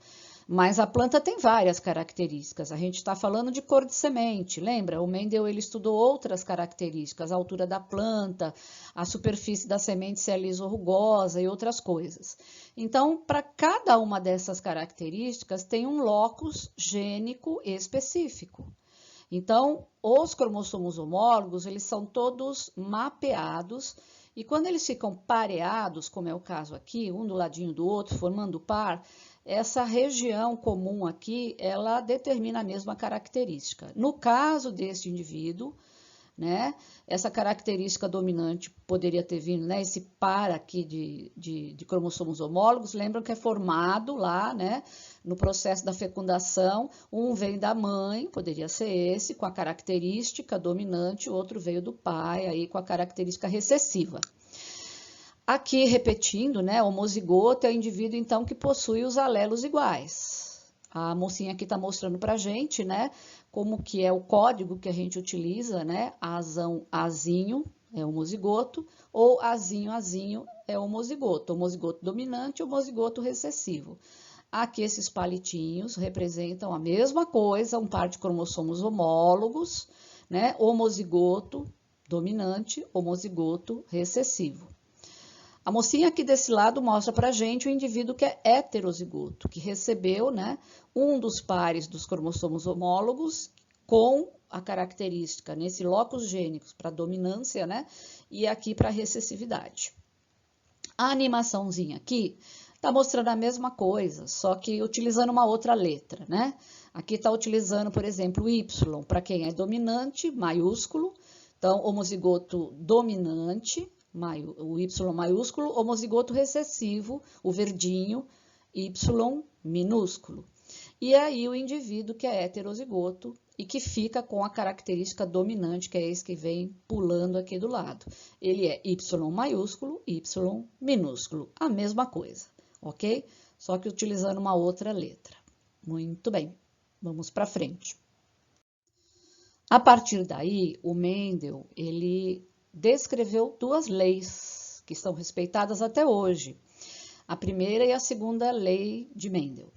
Mas a planta tem várias características. A gente está falando de cor de semente, lembra? O Mendel ele estudou outras características, a altura da planta, a superfície da semente se é lisa ou rugosa e outras coisas. Então, para cada uma dessas características, tem um locus gênico específico. Então, os cromossomos homólogos, eles são todos mapeados e quando eles ficam pareados, como é o caso aqui, um do ladinho do outro, formando par, essa região comum aqui, ela determina a mesma característica. No caso deste indivíduo, né, essa característica dominante poderia ter vindo, né, esse par aqui de cromossomos homólogos, lembram que é formado lá, né, no processo da fecundação, um vem da mãe, poderia ser esse, com a característica dominante, o outro veio do pai, aí com a característica recessiva. Aqui, repetindo, né, homozigoto é o indivíduo, então, que possui os alelos iguais. A mocinha aqui está mostrando para a gente, né, como que é o código que a gente utiliza, né, azão, azinho é homozigoto, ou azinho, azinho é homozigoto dominante, homozigoto recessivo. Aqui esses palitinhos representam a mesma coisa, um par de cromossomos homólogos, né, homozigoto dominante, homozigoto recessivo. A mocinha aqui desse lado mostra pra gente o indivíduo que é heterozigoto, que recebeu, né, um dos pares dos cromossomos homólogos com a característica nesse locus gênicos para dominância, né, e aqui para recessividade. A animaçãozinha aqui está mostrando a mesma coisa, só que utilizando uma outra letra, né? Aqui está utilizando, por exemplo, o Y para quem é dominante, maiúsculo, então homozigoto dominante, o Y maiúsculo, homozigoto recessivo, o verdinho, Y minúsculo. E aí o indivíduo que é heterozigoto e que fica com a característica dominante, que é esse que vem pulando aqui do lado. Ele é Y maiúsculo, Y minúsculo, a mesma coisa, ok? Só que utilizando uma outra letra. Muito bem, vamos para frente. A partir daí, o Mendel, ele descreveu duas leis que são respeitadas até hoje. A primeira e a segunda lei de Mendel.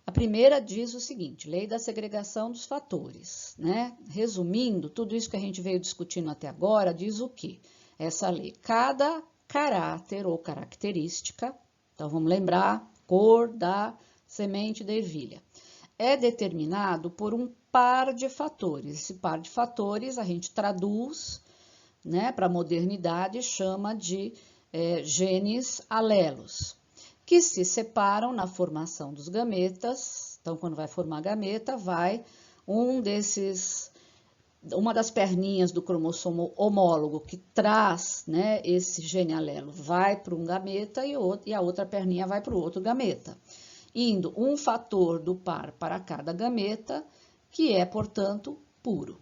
A primeira diz o seguinte, lei da segregação dos fatores, né? Resumindo, tudo isso que a gente veio discutindo até agora diz o quê? Essa lei, cada caráter ou característica, então vamos lembrar, cor da semente da ervilha, é determinado por um par de fatores. Esse par de fatores a gente traduz, né, para a modernidade, chama de genes alelos, que se separam na formação dos gametas. Então, quando vai formar gameta, vai uma das perninhas do cromossomo homólogo que traz, né, esse gene alelo, vai para um gameta e a outra perninha vai para o outro gameta, indo um fator do par para cada gameta, que é, portanto, puro.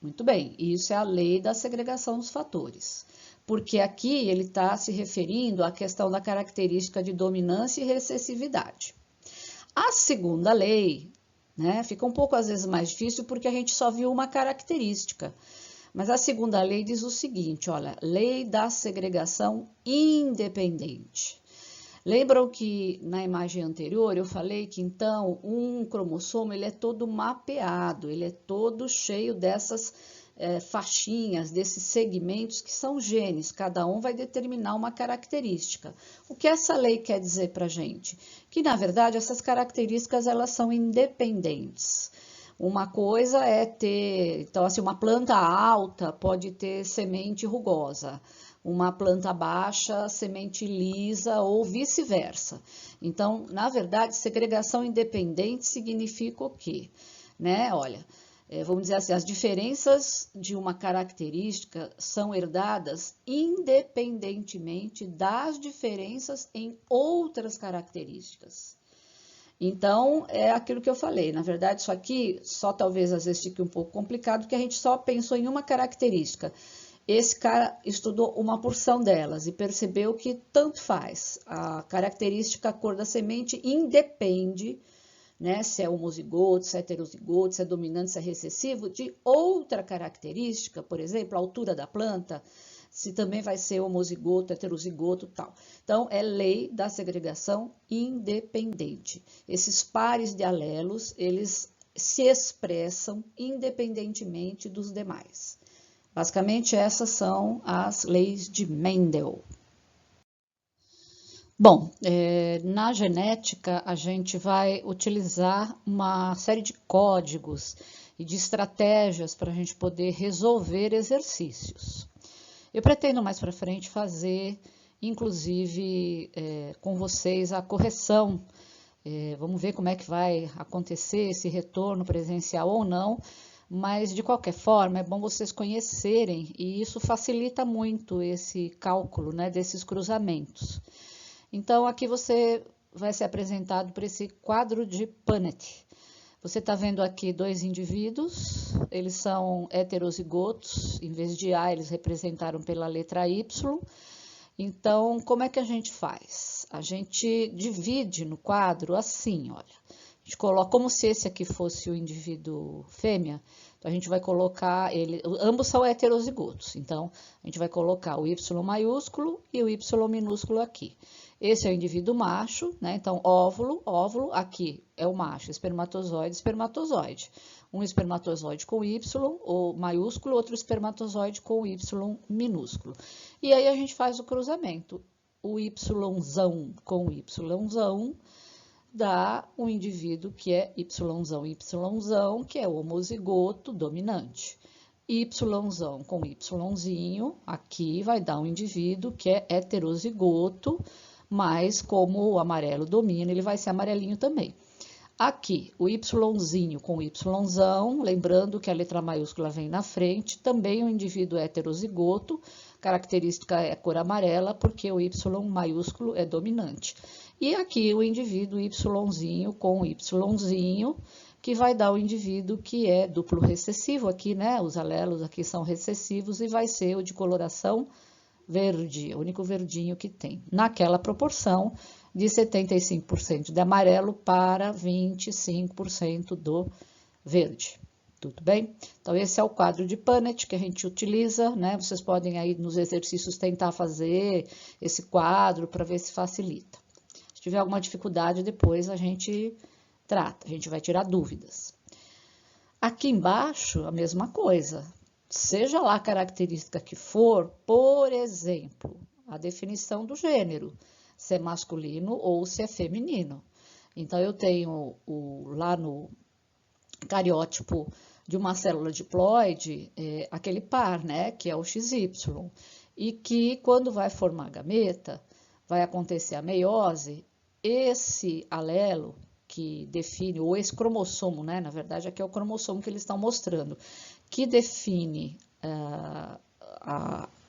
Muito bem, isso é a lei da segregação dos fatores, porque aqui ele está se referindo à questão da característica de dominância e recessividade. A segunda lei né? Fica um pouco, às vezes, mais difícil porque a gente só viu uma característica. Mas a segunda lei diz o seguinte, olha, lei da segregação independente. Lembram que na imagem anterior eu falei que então um cromossomo ele é todo mapeado, ele é todo cheio dessas faixinhas, desses segmentos que são genes, cada um vai determinar uma característica. O que essa lei quer dizer para a gente? Que na verdade essas características elas são independentes. Uma coisa é ter, então assim, uma planta alta pode ter semente rugosa, uma planta baixa, semente lisa ou vice-versa. Então, na verdade, segregação independente significa o quê? Né? Olha, vamos dizer assim, as diferenças de uma característica são herdadas independentemente das diferenças em outras características. Então, é aquilo que eu falei, na verdade, isso aqui só talvez às vezes fique um pouco complicado, porque a gente só pensou em uma característica. Esse cara estudou uma porção delas e percebeu que tanto faz. A característica, a cor da semente independe, né, se é homozigoto, se é heterozigoto, se é dominante, se é recessivo, de outra característica, por exemplo, a altura da planta, se também vai ser homozigoto, heterozigoto, tal. Então, é lei da segregação independente. Esses pares de alelos, eles se expressam independentemente dos demais. Basicamente, essas são as leis de Mendel. Bom, na genética, a gente vai utilizar uma série de códigos e de estratégias para a gente poder resolver exercícios. Eu pretendo mais para frente fazer, inclusive, com vocês a correção. Vamos ver como é que vai acontecer esse retorno presencial ou não. Mas, de qualquer forma, é bom vocês conhecerem e isso facilita muito esse cálculo, né, desses cruzamentos. Então, aqui você vai ser apresentado por esse quadro de Punnett. Você está vendo aqui dois indivíduos, eles são heterozigotos, em vez de A, eles representaram pela letra Y. Então, como é que a gente faz? A gente divide no quadro assim, olha. A gente coloca como se esse aqui fosse o indivíduo fêmea, então a gente vai colocar ele, ambos são heterozigotos, então a gente vai colocar o Y maiúsculo e o Y minúsculo aqui. Esse é o indivíduo macho, né? Então óvulo, óvulo, aqui é o macho, espermatozoide, espermatozoide. Um espermatozoide com Y ou maiúsculo, outro espermatozoide com Y minúsculo. E aí a gente faz o cruzamento, o Yzão com Yzão, dá um indivíduo que é YZão, que é o homozigoto dominante. Yzão com Yzinho, aqui vai dar um indivíduo que é heterozigoto, mas como o amarelo domina, ele vai ser amarelinho também. Aqui, o Yzinho com Yzão, lembrando que a letra maiúscula vem na frente, também um indivíduo heterozigoto, característica é a cor amarela, porque o Y maiúsculo é dominante. E aqui o indivíduo Yzinho com Yzinho, que vai dar o indivíduo que é duplo recessivo, aqui, né? Os alelos aqui são recessivos e vai ser o de coloração verde, o único verdinho que tem, naquela proporção de 75% de amarelo para 25% do verde. Tudo bem? Então, esse é o quadro de Punnett que a gente utiliza, né? Vocês podem aí nos exercícios tentar fazer esse quadro para ver se facilita. Se tiver alguma dificuldade, depois a gente trata, a gente vai tirar dúvidas. Aqui embaixo, a mesma coisa. Seja lá a característica que for, por exemplo, a definição do gênero, se é masculino ou se é feminino. Então, eu tenho lá no cariótipo de uma célula diploide, aquele par, né, que é o XY, e que quando vai formar gameta, vai acontecer a meiose, esse alelo que define, ou esse cromossomo, né, na verdade aqui é o cromossomo que eles estão mostrando, que define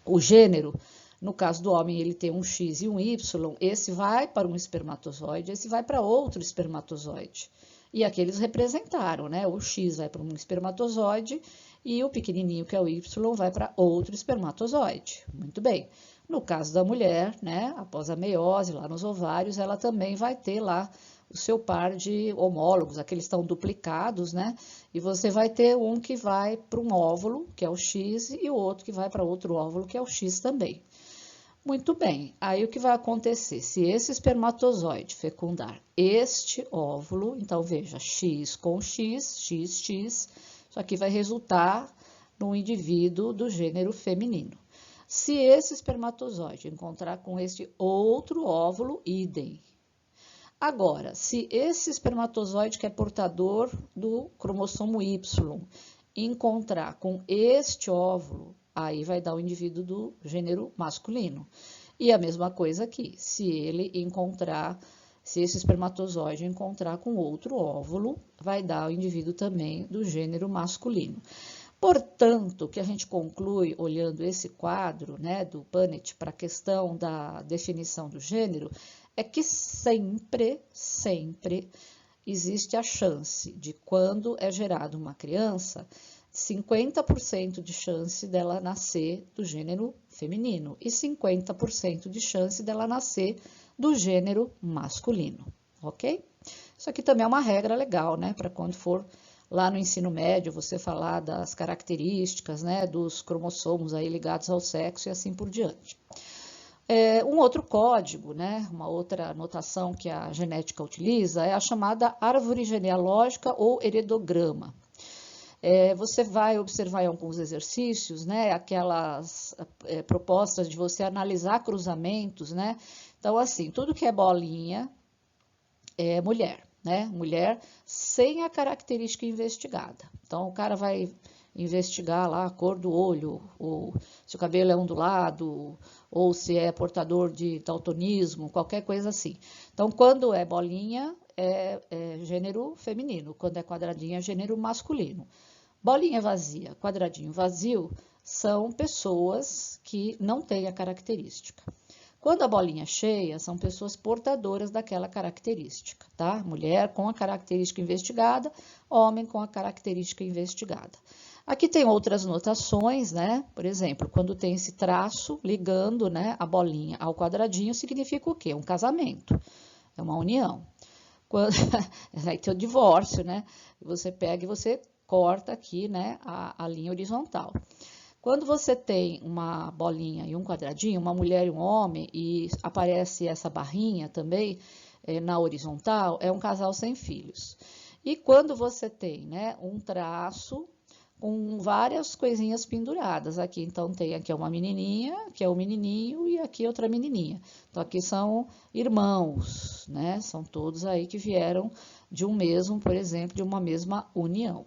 o gênero. No caso do homem, ele tem um X e um Y, esse vai para um espermatozoide, esse vai para outro espermatozoide. E aqui eles representaram, né? O X vai para um espermatozoide e o pequenininho, que é o Y, vai para outro espermatozoide. Muito bem. No caso da mulher, né? Após a meiose, lá nos ovários, ela também vai ter lá o seu par de homólogos, aqueles estão duplicados, né? E você vai ter um que vai para um óvulo, que é o X, e o outro que vai para outro óvulo, que é o X também. Muito bem, aí o que vai acontecer? Se esse espermatozoide fecundar este óvulo, então veja, X com X, XX, isso aqui vai resultar num indivíduo do gênero feminino. Se esse espermatozoide encontrar com este outro óvulo, idem. Agora, se esse espermatozoide que é portador do cromossomo Y encontrar com este óvulo, aí vai dar o indivíduo do gênero masculino. E a mesma coisa aqui, se esse espermatozoide encontrar com outro óvulo, vai dar o indivíduo também do gênero masculino. Portanto, o que a gente conclui olhando esse quadro, né, do Punnett para a questão da definição do gênero, é que sempre existe a chance de, quando é gerada uma criança, 50% de chance dela nascer do gênero feminino e 50% de chance dela nascer do gênero masculino, ok? Isso aqui também é uma regra legal, né, para quando for lá no ensino médio, você falar das características, né, dos cromossomos aí ligados ao sexo e assim por diante. Um outro código, né, uma outra notação que a genética utiliza é a chamada árvore genealógica ou heredograma. Você vai observar em alguns exercícios, né, aquelas propostas de você analisar cruzamentos, né? Então, assim, tudo que é bolinha é mulher, né? Mulher sem a característica investigada. Então, o cara vai investigar lá a cor do olho, ou se o cabelo é ondulado, ou se é portador de daltonismo, qualquer coisa assim. Então, quando é bolinha, é gênero feminino, quando é quadradinha, é gênero masculino. Bolinha vazia, quadradinho vazio, são pessoas que não têm a característica. Quando a bolinha é cheia, são pessoas portadoras daquela característica, tá? Mulher com a característica investigada, homem com a característica investigada. Aqui tem outras notações, né? Por exemplo, quando tem esse traço ligando, né, a bolinha ao quadradinho, significa o quê? Um casamento, é uma união. Quando aí tem o divórcio, né? Você pega e você corta aqui, né, a linha horizontal. Quando você tem uma bolinha e um quadradinho, uma mulher e um homem, e aparece essa barrinha também na horizontal, é um casal sem filhos. E quando você tem, né, um traço com várias coisinhas penduradas aqui, então tem aqui uma menininha, que é o menininho, e aqui outra menininha. Então aqui são irmãos, né? São todos aí que vieram de um mesmo, por exemplo, de uma mesma união.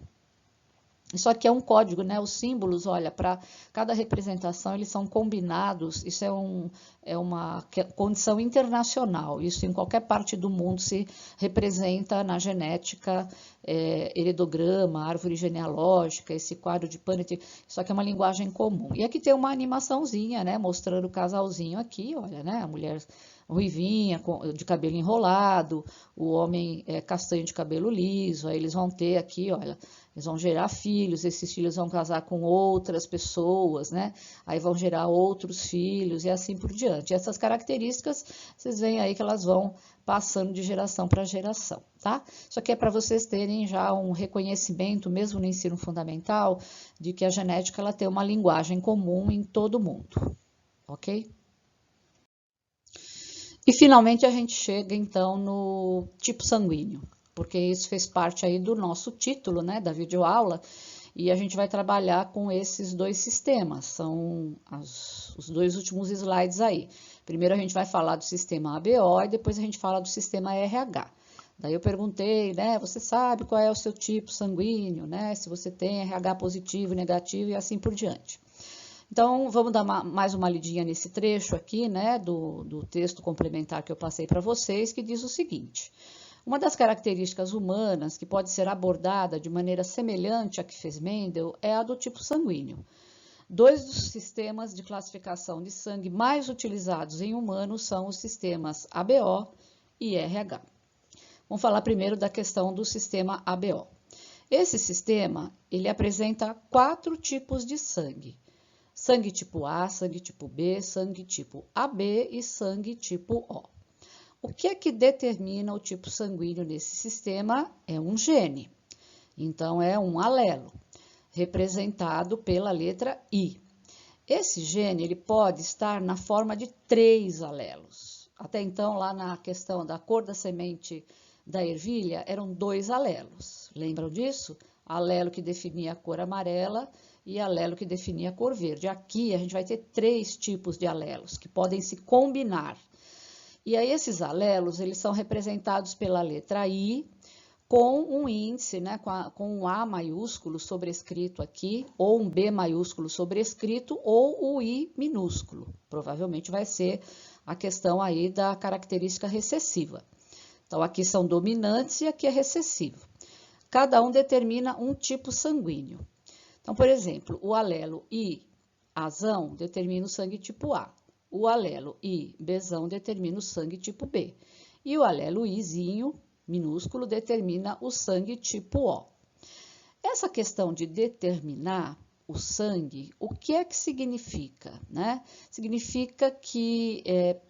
Isso aqui é um código, né? Os símbolos, olha, para cada representação eles são combinados, isso é uma condição internacional, isso em qualquer parte do mundo se representa na genética, heredograma, árvore genealógica, esse quadro de Punnett, isso aqui é uma linguagem comum. E aqui tem uma animaçãozinha, né? Mostrando o casalzinho aqui, olha, né? A mulher ruivinha, de cabelo enrolado, o homem castanho de cabelo liso, aí eles vão ter aqui, olha, eles vão gerar filhos, esses filhos vão casar com outras pessoas, né? Aí vão gerar outros filhos e assim por diante. Essas características, vocês veem aí que elas vão passando de geração para geração, tá? Isso aqui é para vocês terem já um reconhecimento, mesmo no ensino fundamental, de que a genética ela tem uma linguagem comum em todo mundo, ok? E finalmente a gente chega então no tipo sanguíneo, porque isso fez parte aí do nosso título, né, da videoaula, e a gente vai trabalhar com esses dois sistemas, são os dois últimos slides aí. Primeiro a gente vai falar do sistema ABO e depois a gente fala do sistema RH. Daí eu perguntei, né, você sabe qual é o seu tipo sanguíneo, né, se você tem RH positivo, negativo e assim por diante. Então, vamos dar mais uma lidinha nesse trecho aqui, né, do texto complementar que eu passei para vocês, que diz o seguinte: uma das características humanas que pode ser abordada de maneira semelhante à que fez Mendel é a do tipo sanguíneo. Dois dos sistemas de classificação de sangue mais utilizados em humanos são os sistemas ABO e RH. Vamos falar primeiro da questão do sistema ABO. Esse sistema, ele apresenta 4 tipos de sangue. Sangue tipo A, sangue tipo B, sangue tipo AB e sangue tipo O. O que é que determina o tipo sanguíneo nesse sistema? É um gene. Então, é um alelo, representado pela letra I. Esse gene ele pode estar na forma de 3 alelos. Até então, lá na questão da cor da semente da ervilha, eram 2 alelos. Lembram disso? Alelo que definia a cor amarela e alelo que definia a cor verde. Aqui a gente vai ter 3 tipos de alelos que podem se combinar. E aí esses alelos, eles são representados pela letra I, com um índice, né, com um A maiúsculo sobrescrito aqui, ou um B maiúsculo sobrescrito, ou o I minúsculo. Provavelmente vai ser a questão aí da característica recessiva. Então, aqui são dominantes e aqui é recessivo. Cada um determina um tipo sanguíneo. Então, por exemplo, o alelo I-Azão determina o sangue tipo A. O alelo I-Bzão determina o sangue tipo B. E o alelo Izinho, minúsculo, determina o sangue tipo O. Essa questão de determinar o sangue, o que é que significa, né? Significa que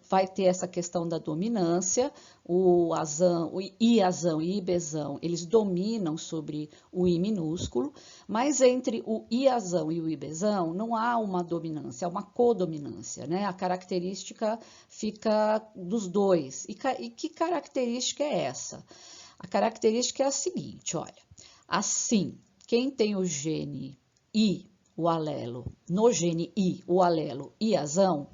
vai ter essa questão da dominância, o I-Azão e I-Bzão, eles dominam sobre o I minúsculo, mas entre o I-Azão e o I-Bzão não há uma dominância, é uma codominância, né? A característica fica dos dois. E que característica é essa? A característica é a seguinte, olha, assim, quem tem o gene I, o alelo, no gene I, o alelo I-Azão,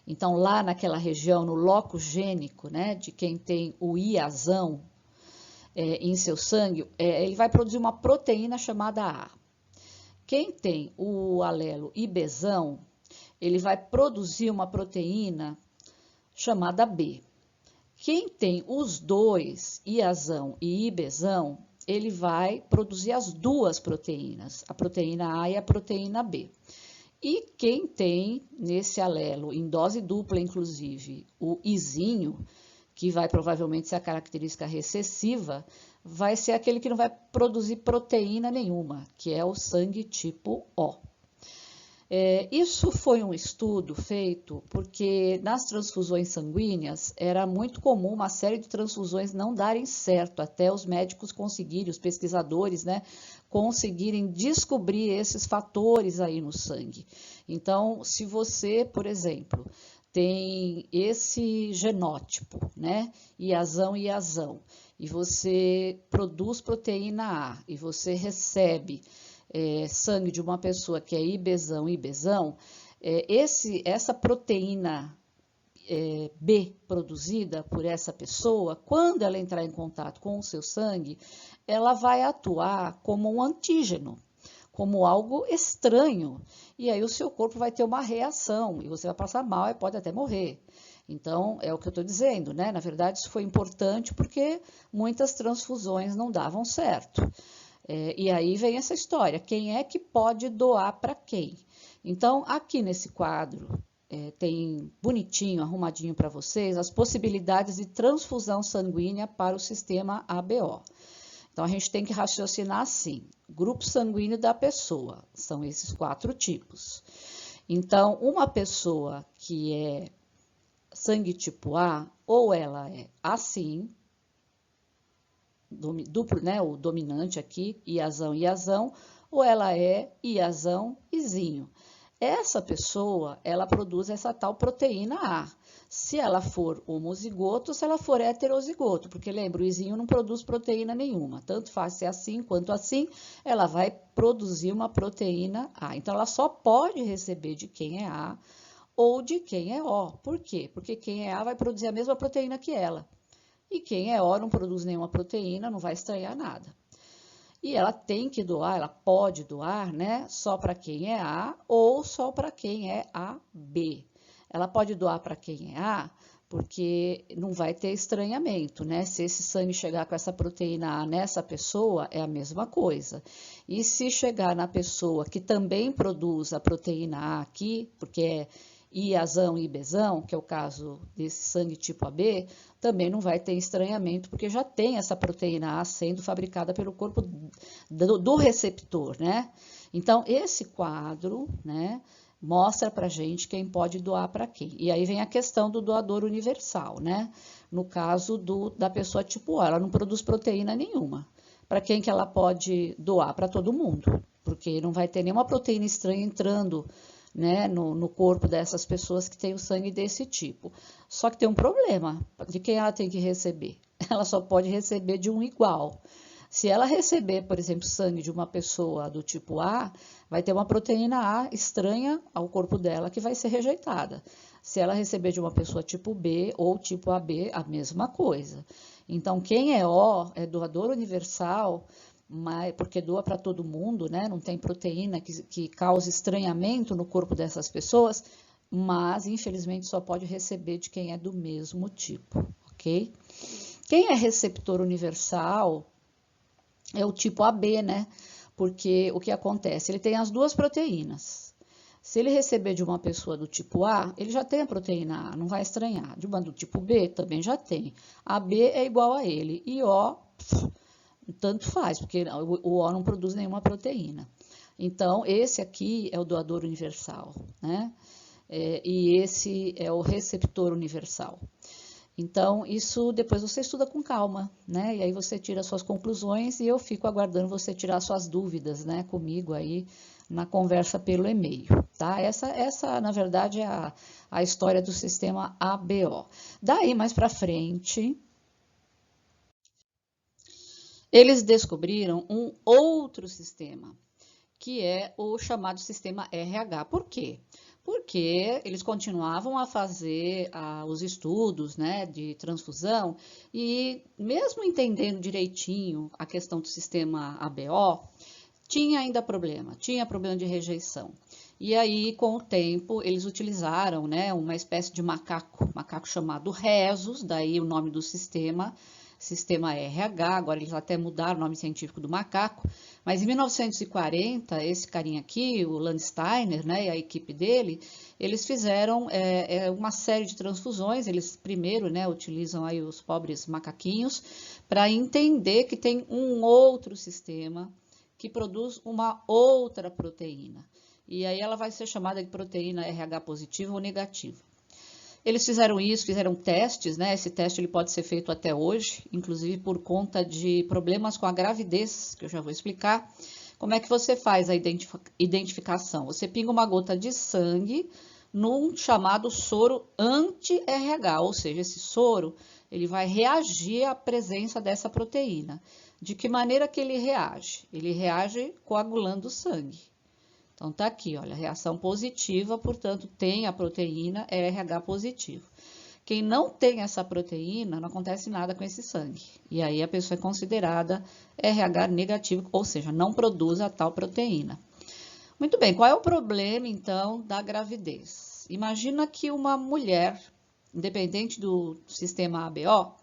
então lá naquela região, no locus gênico, né, de quem tem o I-Azão em seu sangue, ele vai produzir uma proteína chamada A. Quem tem o alelo I-Bzão, ele vai produzir uma proteína chamada B. Quem tem os dois, I-Azão e I-Bzão, ele vai produzir as duas proteínas, a proteína A e a proteína B. E quem tem nesse alelo, em dose dupla inclusive, o Izinho, que vai provavelmente ser a característica recessiva, vai ser aquele que não vai produzir proteína nenhuma, que é o sangue tipo O. Isso foi um estudo feito porque nas transfusões sanguíneas era muito comum uma série de transfusões não darem certo, até os médicos conseguirem, os pesquisadores, né, conseguirem descobrir esses fatores aí no sangue. Então, se você, por exemplo, tem esse genótipo, né, I-Azão e I-Azão, e você produz proteína A e você recebe sangue de uma pessoa que é I-Bzão e I-Bzão, essa proteína B produzida por essa pessoa, quando ela entrar em contato com o seu sangue, ela vai atuar como um antígeno, como algo estranho, e aí o seu corpo vai ter uma reação, e você vai passar mal e pode até morrer. Então, é o que eu estou dizendo, né? Na verdade, isso foi importante porque muitas transfusões não davam certo. E aí vem essa história, quem é que pode doar para quem? Então, aqui nesse quadro, tem bonitinho, arrumadinho para vocês, as possibilidades de transfusão sanguínea para o sistema ABO. Então, a gente tem que raciocinar assim, grupo sanguíneo da pessoa, são esses 4 tipos. Então, uma pessoa que é sangue tipo A, ou ela é assim, duplo, né, o dominante aqui, I-Azão, I-Azão, ou ela é I-Azão, Izinho. Essa pessoa, ela produz essa tal proteína A. Se ela for homozigoto, se ela for heterozigoto, porque lembra, o Izinho não produz proteína nenhuma, tanto faz ser assim quanto assim, ela vai produzir uma proteína A. Então, ela só pode receber de quem é A ou de quem é O. Por quê? Porque quem é A vai produzir a mesma proteína que ela. E quem é O não produz nenhuma proteína, não vai estranhar nada. E ela tem que doar, ela pode doar, né? Só para quem é A ou só para quem é AB. Ela pode doar para quem é A, porque não vai ter estranhamento, né? Se esse sangue chegar com essa proteína A nessa pessoa, é a mesma coisa. E se chegar na pessoa que também produz a proteína A aqui, porque é I-Azão e I-Bzão, que é o caso desse sangue tipo AB, também não vai ter estranhamento, porque já tem essa proteína A sendo fabricada pelo corpo do receptor, né? Então, esse quadro, né, mostra pra gente quem pode doar para quem. E aí vem a questão do doador universal, né? No caso da pessoa tipo A, ela não produz proteína nenhuma. Para quem que ela pode doar? Para todo mundo, porque não vai ter nenhuma proteína estranha entrando, né, no corpo dessas pessoas que têm o sangue desse tipo. Só que tem um problema, de quem ela tem que receber? Ela só pode receber de um igual. Se ela receber, por exemplo, sangue de uma pessoa do tipo A, vai ter uma proteína A estranha ao corpo dela que vai ser rejeitada. Se ela receber de uma pessoa tipo B ou tipo AB, a mesma coisa. Então, quem é O é doador universal, porque doa para todo mundo, né? Não tem proteína que cause estranhamento no corpo dessas pessoas, mas infelizmente só pode receber de quem é do mesmo tipo, ok? Quem é receptor universal é o tipo AB, né? Porque o que acontece? Ele tem as duas proteínas. Se ele receber de uma pessoa do tipo A, ele já tem a proteína A, não vai estranhar. De uma do tipo B, também já tem. AB é igual a ele. E O, tanto faz, porque o O não produz nenhuma proteína. Então, esse aqui é o doador universal, né? E esse é o receptor universal. Então, isso depois você estuda com calma, né? E aí você tira suas conclusões e eu fico aguardando você tirar suas dúvidas, né, comigo aí na conversa pelo e-mail, tá? Essa na verdade, é a história do sistema ABO. Daí, mais para frente, eles descobriram um outro sistema, que é o chamado sistema RH. Por quê? Porque eles continuavam a fazer os estudos, né, de transfusão e mesmo entendendo direitinho a questão do sistema ABO, tinha ainda problema, tinha problema de rejeição. E aí, com o tempo, eles utilizaram, né, uma espécie de macaco chamado Rhesus, daí o nome do sistema RH, agora eles até mudaram o nome científico do macaco, mas em 1940, esse carinha aqui, o Landsteiner, né, e a equipe dele, eles fizeram uma série de transfusões, eles primeiro, né, utilizam aí os pobres macaquinhos, para entender que tem um outro sistema que produz uma outra proteína. E aí ela vai ser chamada de proteína RH positiva ou negativa. Eles fizeram isso, fizeram testes, né? Esse teste ele pode ser feito até hoje, inclusive por conta de problemas com a gravidez, que eu já vou explicar. Como é que você faz a identificação? Você pinga uma gota de sangue num chamado soro anti-RH, ou seja, esse soro ele vai reagir à presença dessa proteína. De que maneira que ele reage? Ele reage coagulando o sangue. Então, tá aqui, olha, reação positiva, portanto, tem a proteína RH positivo. Quem não tem essa proteína, não acontece nada com esse sangue. E aí a pessoa é considerada RH negativo, ou seja, não produz a tal proteína. Muito bem, qual é o problema, então, da gravidez? Imagina que uma mulher, independente do sistema ABO,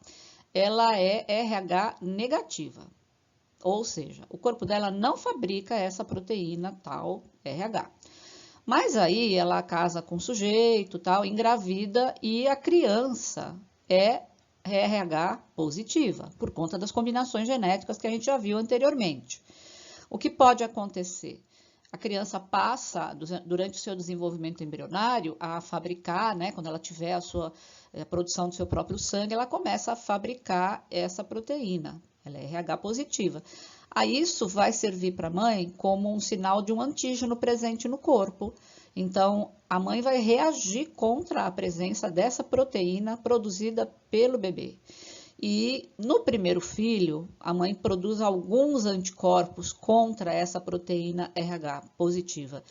ela é RH negativa. Ou seja, o corpo dela não fabrica essa proteína tal RH. Mas aí ela casa com o sujeito, tal, engravida e a criança é RH positiva, por conta das combinações genéticas que a gente já viu anteriormente. O que pode acontecer? A criança passa, durante o seu desenvolvimento embrionário, a fabricar, né, quando ela tiver a produção do seu próprio sangue, ela começa a fabricar essa proteína. Ela é RH positiva. Aí isso vai servir para a mãe como um sinal de um antígeno presente no corpo. Então, a mãe vai reagir contra a presença dessa proteína produzida pelo bebê. E no primeiro filho, a mãe produz alguns anticorpos contra essa proteína RH positiva.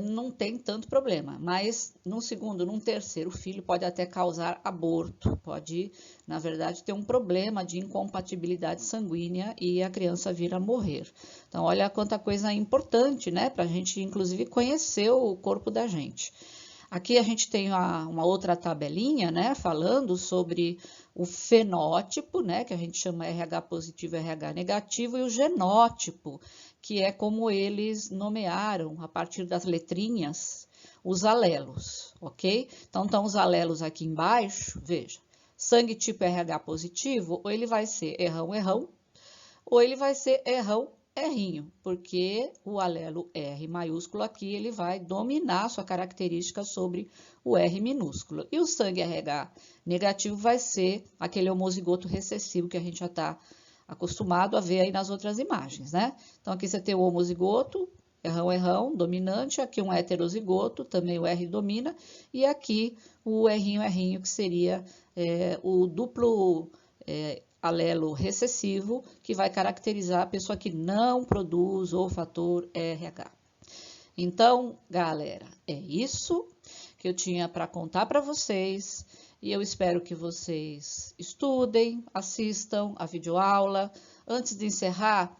Não tem tanto problema, mas no segundo, num terceiro filho pode até causar aborto, pode, na verdade, ter um problema de incompatibilidade sanguínea e a criança vir a morrer. Então, olha quanta coisa importante, né, para a gente, inclusive, conhecer o corpo da gente. Aqui a gente tem uma outra tabelinha, né, falando sobre o fenótipo, né, que a gente chama RH positivo e RH negativo, e o genótipo, que é como eles nomearam, a partir das letrinhas, os alelos, ok? Então, estão os alelos aqui embaixo, veja. Sangue tipo RH positivo, ou ele vai ser errão, ou ele vai ser errão Rzinho, porque o alelo R maiúsculo aqui, ele vai dominar sua característica sobre o R minúsculo. E o sangue RH negativo vai ser aquele homozigoto recessivo que a gente já está acostumado a ver aí nas outras imagens, né? Então, aqui você tem o homozigoto, Rão, dominante, aqui um heterozigoto, também o R domina, e aqui o Rzinho, que seria o duplo alelo recessivo, que vai caracterizar a pessoa que não produz o fator RH. Então, galera, é isso que eu tinha para contar para vocês, e eu espero que vocês estudem, assistam a videoaula. Antes de encerrar,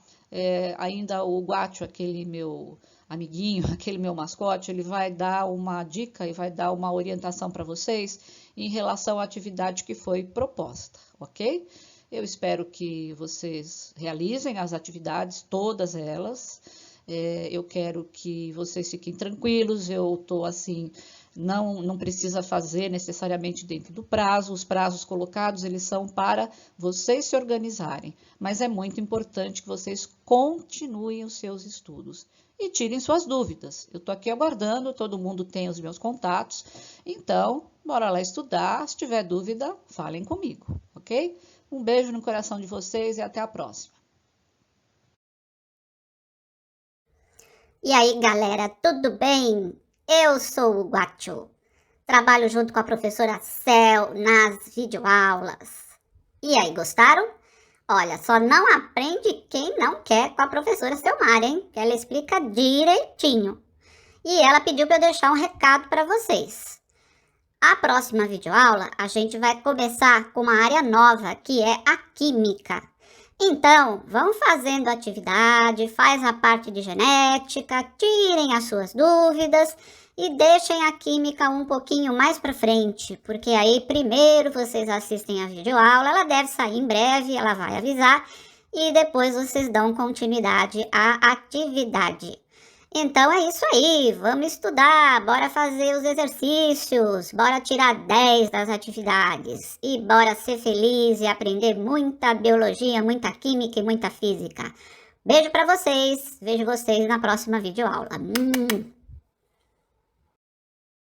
ainda o Guacho, aquele meu amiguinho, aquele meu mascote, ele vai dar uma dica e vai dar uma orientação para vocês em relação à atividade que foi proposta, ok? Eu espero que vocês realizem as atividades, todas elas. Eu quero que vocês fiquem tranquilos, eu estou assim, não precisa fazer necessariamente dentro do prazo, os prazos colocados, eles são para vocês se organizarem, mas é muito importante que vocês continuem os seus estudos e tirem suas dúvidas. Eu estou aqui aguardando, todo mundo tem os meus contatos, então, bora lá estudar, se tiver dúvida, falem comigo, ok? Um beijo no coração de vocês e até a próxima. E aí, galera, tudo bem? Eu sou o Guacho. Trabalho junto com a professora Cel nas videoaulas. E aí, gostaram? Olha, só não aprende quem não quer com a professora Selmar, hein? Que ela explica direitinho. E ela pediu para eu deixar um recado para vocês. A próxima videoaula, a gente vai começar com uma área nova, que é a Química. Então, vão fazendo atividade, faz a parte de genética, tirem as suas dúvidas e deixem a química um pouquinho mais para frente, porque aí primeiro vocês assistem a videoaula, ela deve sair em breve, ela vai avisar, e depois vocês dão continuidade à atividade. Então é isso aí, vamos estudar, bora fazer os exercícios, bora tirar 10 das atividades e bora ser feliz e aprender muita biologia, muita química e muita física. Beijo pra vocês, vejo vocês na próxima videoaula.